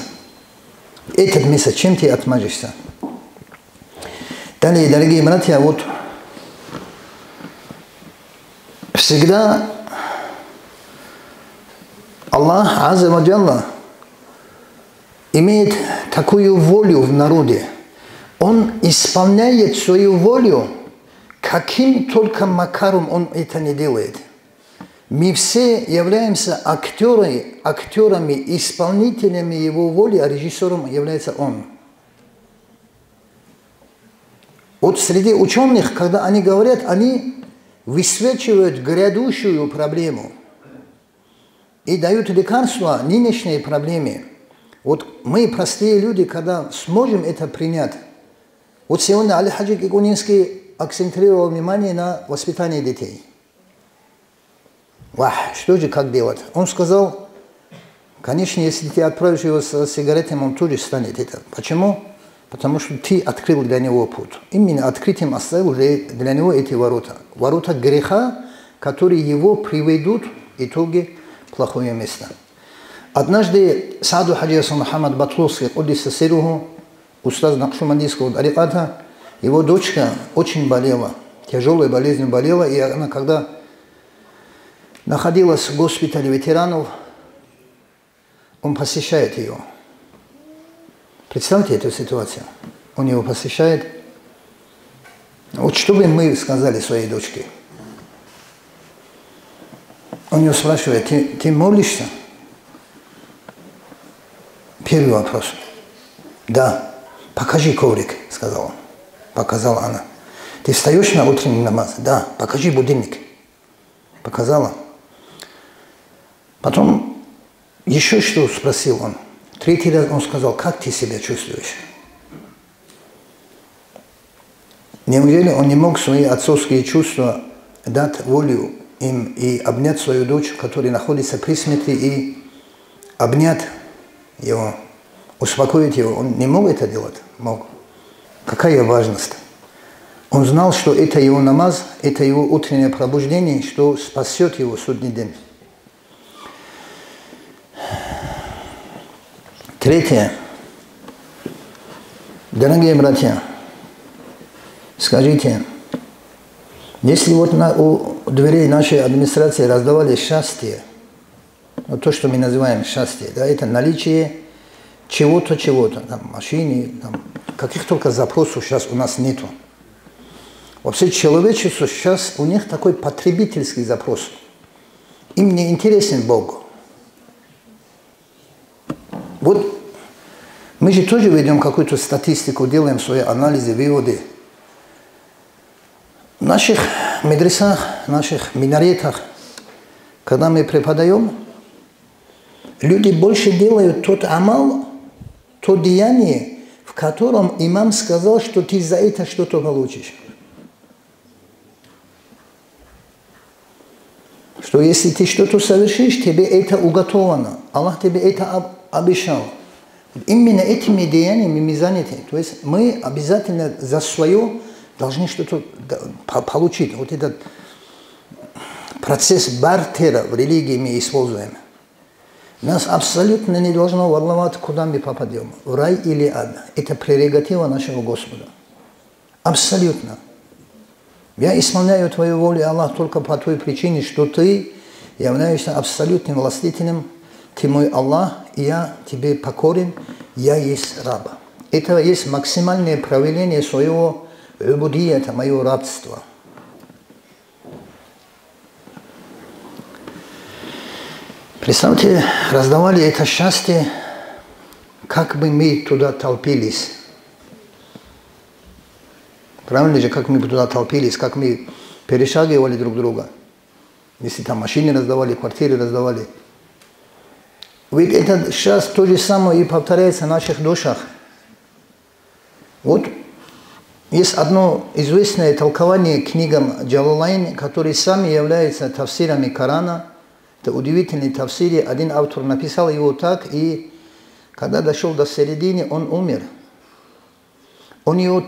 Этот месяц чем ты отмажешься? Далее, дорогие братья, вот всегда Аллах Азза ва Джалла имеет такую волю в народе. Он исполняет свою волю, каким только макаром он это не делает. Мы все являемся актерами, исполнителями его воли, а режиссером является он. Вот среди ученых, когда они говорят, они высвечивают грядущую проблему и дают лекарства нынешней проблеме. Вот мы, простые люди, когда сможем это принять. Вот сегодня Али-Хаджи Игунинский акцентировал внимание на воспитании детей. Что же, как делать? Он сказал: конечно, если ты отправишь его с сигаретами, он тут же станет это. Почему? Потому что ты открыл для него путь. Именно открытием оставил для него эти ворота. Ворота греха, которые его приведут в итоге в плохое место. Однажды Сааду Хаджи Мухаммад Батловский, Куддиса Сируху, устаз Накшумандийского тариката, его дочка очень болела, тяжелой болезнью болела, и она, когда находилась в госпитале ветеранов, он посещает ее. Представьте эту ситуацию. Он его посещает. Вот что бы мы сказали своей дочке? Он ее спрашивает: ты молишься? Первый вопрос. Да. Покажи коврик, сказал он. Показала она. Ты встаешь на утренний намаз? Да. Покажи будильник. Показала. Потом еще что спросил он. Третий раз он сказал: как ты себя чувствуешь? Неужели он не мог свои отцовские чувства дать волю им и обнять свою дочь, которая находится при смерти, и обнять его, успокоить его? Он не мог это делать? Мог. Какая важность? Он знал, что это его намаз, это его утреннее пробуждение, что спасет его в судный день. Третье. Дорогие братья, скажите, если вот у дверей нашей администрации раздавали счастье, вот то, что мы называем счастье, да, это наличие чего-то, там, машины, там, каких только запросов сейчас у нас нету. Вообще человечество сейчас, у них такой потребительский запрос. Им не интересен Бог. Вот мы же тоже ведем какую-то статистику, делаем свои анализы, выводы. В наших медресах, в наших минаретах, когда мы преподаем, люди больше делают тот амал, то деяние, в котором имам сказал, что ты за это что-то получишь. что если ты что-то совершишь, тебе это уготовано. Аллах тебе это обещал. Именно этими деяниями мы заняты. То есть мы обязательно за свое должны что-то получить. Вот этот процесс бартера в религии мы используем. Нас абсолютно не должно волновать, куда мы попадем, в рай или ад. Это прерогатива нашего Господа. Абсолютно. Я исполняю твою волю, Аллах, только по той причине, что ты являешься абсолютным властителем, ты мой Аллах, и я тебе покорен, я есть раб. Это есть максимальное проявление своего убудия, это мое рабство. Представьте, раздавали это счастье, как бы мы туда толпились. Правильно же, как мы туда толпились, как мы перешагивали друг друга. Если там машины раздавали, квартиры раздавали. Ведь это сейчас то же самое и повторяется в наших душах. Вот есть одно известное толкование книгам Джалалайн, которые сами являются тафсирами Корана. Это удивительный тафсир. Один автор написал его так, и когда дошел до середины, он умер. Он его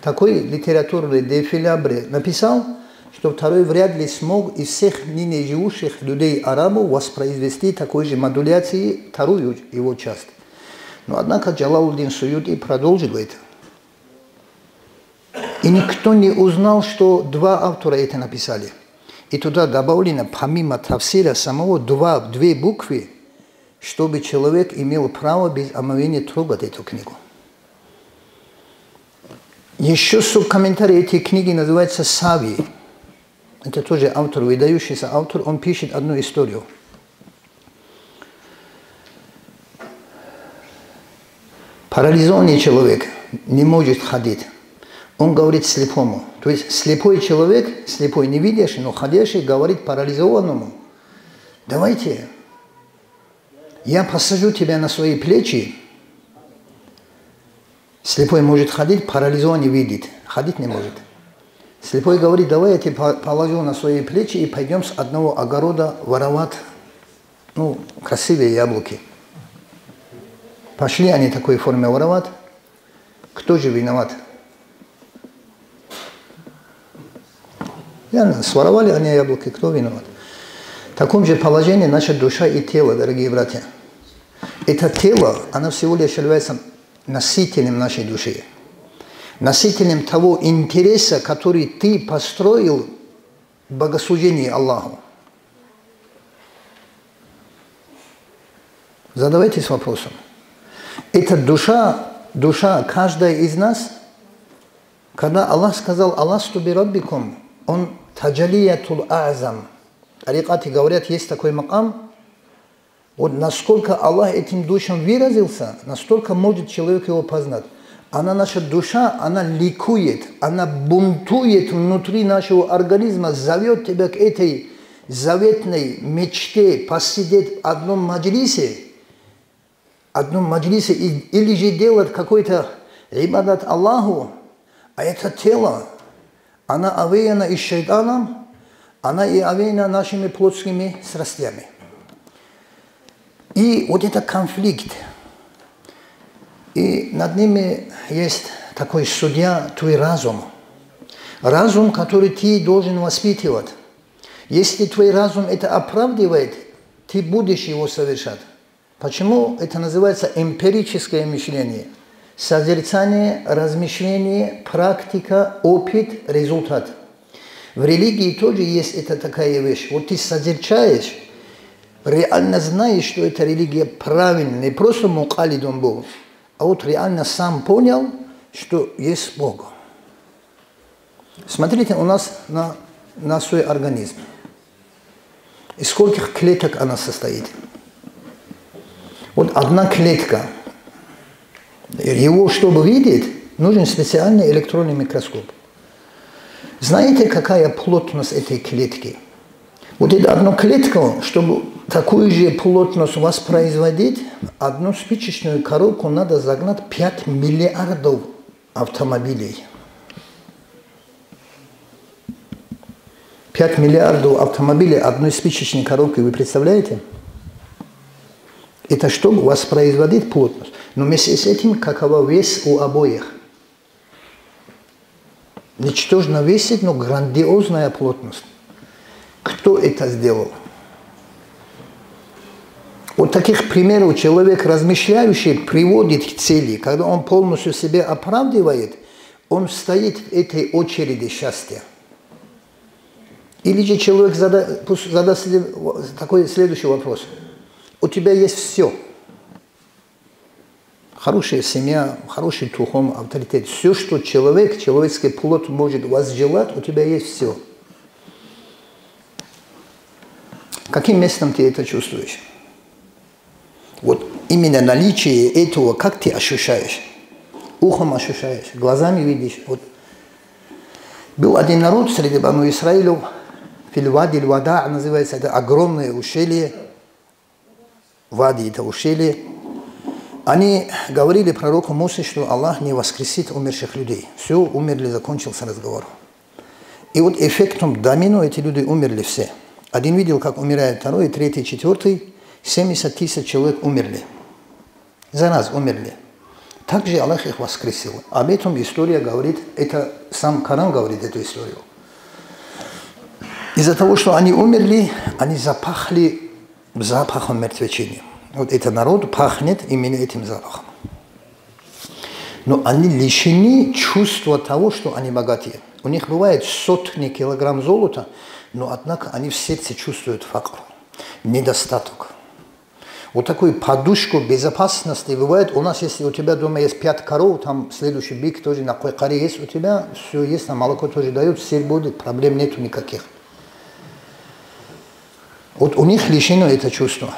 такой литературный дефилябре написал, что второй вряд ли смог из всех ныне живущих людей арабов воспроизвести такой же модуляции вторую его часть. Но однако Джалалуддин Суюти продолжил это. И никто не узнал, что два автора это написали. И туда добавлено, помимо тафсира самого, две буквы, чтобы человек имел право без омовения трогать эту книгу. Еще субкомментарий этой книги называется «Сави». Это тоже автор, выдающийся автор, он пишет одну историю. Парализованный человек не может ходить. Он говорит слепому. То есть слепой человек, слепой не видящий, но ходящий, говорит парализованному: давайте, я посажу тебя на свои плечи. Слепой может ходить, парализованный видит, ходить не может. Слепой говорит: давай я тебя положу на свои плечи и пойдем с одного огорода воровать, красивые яблоки. Пошли они в такой форме воровать. Кто же виноват? Своровали они яблоки, кто виноват? В таком же положении наша душа и тело, дорогие братья. Это тело, оно всего лишь является носителем нашей души. Носителем того интереса, который ты построил в богослужении Аллаху. Задавайтесь вопросом. Эта душа каждая из нас, когда Аллах сказал «Алласту би раббикум», он таджалиятул азам. Тарикаты говорят, есть такой макам. Вот насколько Аллах этим душам выразился, настолько может человек его познать. Она, наша душа, она ликует, она бунтует внутри нашего организма, зовет тебя к этой заветной мечте посидеть в одном маджлисе или же делать какой-то ибадат Аллаху, а это тело, она овеяна и шайтаном, она и овеяна нашими плотскими страстями. И вот это конфликт. И над ними есть такой судья, твой разум. Разум, который ты должен воспитывать. Если твой разум это оправдывает, ты будешь его совершать. Почему это называется эмпирическое мышление? Созерцание, размышление, практика, опыт, результат. В религии тоже есть это такая вещь. Вот ты созерцаешь, реально знаешь, что эта религия правильная, не просто мукалидом был, а вот реально сам понял, что есть Бог. Смотрите, у нас на свой организм. Из скольких клеток она состоит? Вот одна клетка. Его, чтобы видеть, нужен специальный электронный микроскоп. Знаете, какая плотность этой клетки? Вот эту одну клетку, чтобы такую же плотность воспроизводить, одну спичечную коробку надо загнать 5 миллиардов автомобилей. 5 миллиардов автомобилей одной спичечной коробкой, вы представляете? Это чтобы воспроизводить плотность. Но вместе с этим, какова вес у обоих? Ничтожно весит, но грандиозная плотность. Кто это сделал? Вот таких примеров человек, размышляющий, приводит к цели. Когда он полностью себя оправдывает, он стоит в этой очереди счастья. Или же человек задаст такой следующий вопрос. У тебя есть все. Хорошая семья, хороший тухом, авторитет. Все, что человек, человеческий плод может возжелать, у тебя есть все. Каким местом ты это чувствуешь? Вот именно наличие этого, как ты ощущаешь? Ухом ощущаешь, глазами видишь. Вот. Был один народ среди Бану Исраилев, Фильвади Вада, называется, это огромное ущелье. Вади это ущелье. Они говорили пророку Мусе, что Аллах не воскресит умерших людей. Все, умерли, закончился разговор. И вот эффектом домино эти люди умерли все. Один видел, как умирает второй, третий, четвертый. 70 тысяч человек умерли. За раз умерли. Также Аллах их воскресил. Об этом история говорит, это сам Коран говорит эту историю. Из-за того, что они умерли, они запахли запахом мертвечины. Вот этот народ пахнет именно этим запахом. Но они лишены чувства того, что они богатые. У них бывает сотни килограмм золота, но однако они в сердце чувствуют факр, недостаток. Вот такую подушку безопасности бывает. У нас, если у тебя дома есть 5 коров, там следующий бик тоже на коре есть у тебя, все есть, на молоко тоже дают, сыр будет, проблем нету никаких. Вот у них лишено это чувство.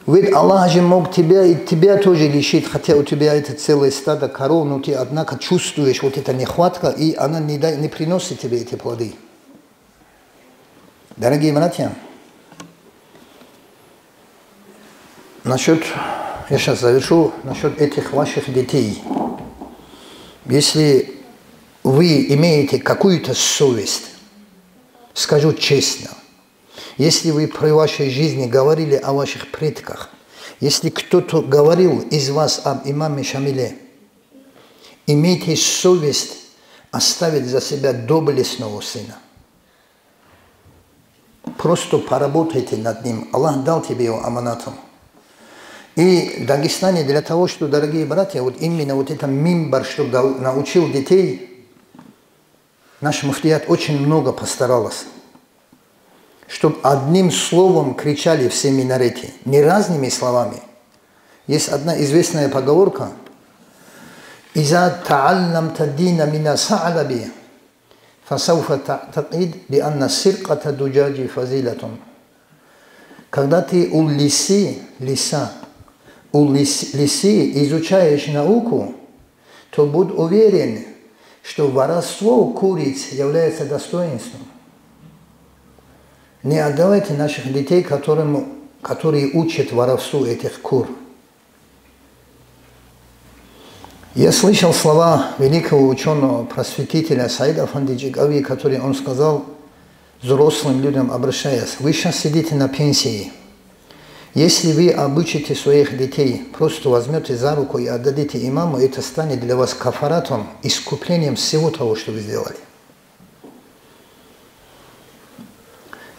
Ведь Аллах же мог тебя и тебя тоже лишить, хотя у тебя это целое стадо коров, но ты, однако, чувствуешь вот эта нехватка, и она не приносит тебе эти плоды. Дорогие братья, насчет, я сейчас завершу, насчет этих ваших детей. Если вы имеете какую-то совесть, скажу честно, если вы при вашей жизни говорили о ваших предках, если кто-то говорил из вас об имаме Шамиле, имейте совесть оставить за себя доблестного сына. Просто поработайте над ним. Аллах дал тебе его аманатом. И в Дагестане для того, что, дорогие братья, вот именно вот это мимбар, чтобы научил детей, наш муфтият очень много постаралась. Чтобы одним словом кричали все минарете, не разными словами. Есть одна известная поговорка. «Иза та'алламта дина мина са'алаби, фасауфа та'тaqид би анна сирката дуджаджи фазилатун». Когда ты у лисы изучаешь науку, то будь уверен, что воровство куриц является достоинством. Не отдавайте наших детей, которые учат воровству этих кур. Я слышал слова великого ученого, просветителя Саида Афанди Джигави, который он сказал взрослым людям, обращаясь: вы сейчас сидите на пенсии. Если вы обучите своих детей, просто возьмете за руку и отдадите имаму, это станет для вас кафаратом, искуплением всего того, что вы сделали.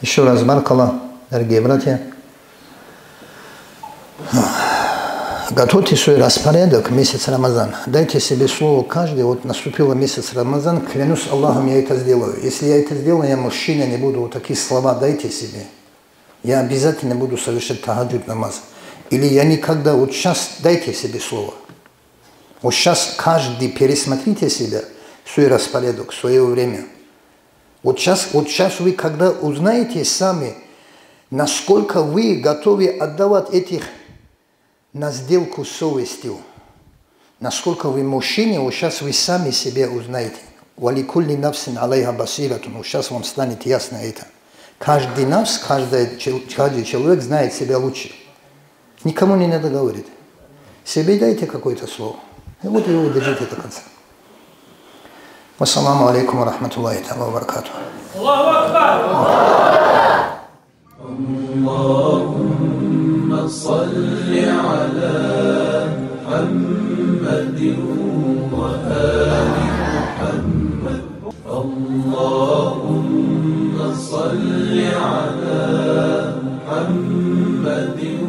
Еще раз, баркалла, дорогие братья. Готовьте свой распорядок месяц Рамазан. Дайте себе слово каждый. Вот наступил месяц Рамазан, клянусь Аллахом, я это сделаю. Если я это сделаю, я мужчина, не буду. Вот такие слова дайте себе. Я обязательно буду совершать тахаджуд намаз. Или я никогда, вот сейчас дайте себе слово. Вот сейчас каждый пересмотрите себя, свой распорядок, свое время. Вот сейчас вы, когда узнаете сами, насколько вы готовы отдавать этих на сделку с совестью, насколько вы мужчине, вот сейчас вы сами себе узнаете. «Валикулли нафсин алейха басиратун». Вот сейчас вам станет ясно это. Каждый нас, каждый человек знает себя лучше. Никому не надо говорить. Себе дайте какое-то слово. И вот его держите до конца. Вассаламу алейкум ва рахматуллахи та'ала ва баракатух. Аллаху акбар. Аллахумма салли аля Мухаммадин ва али Мухаммад. Аллахумма салли аля Мухаммадин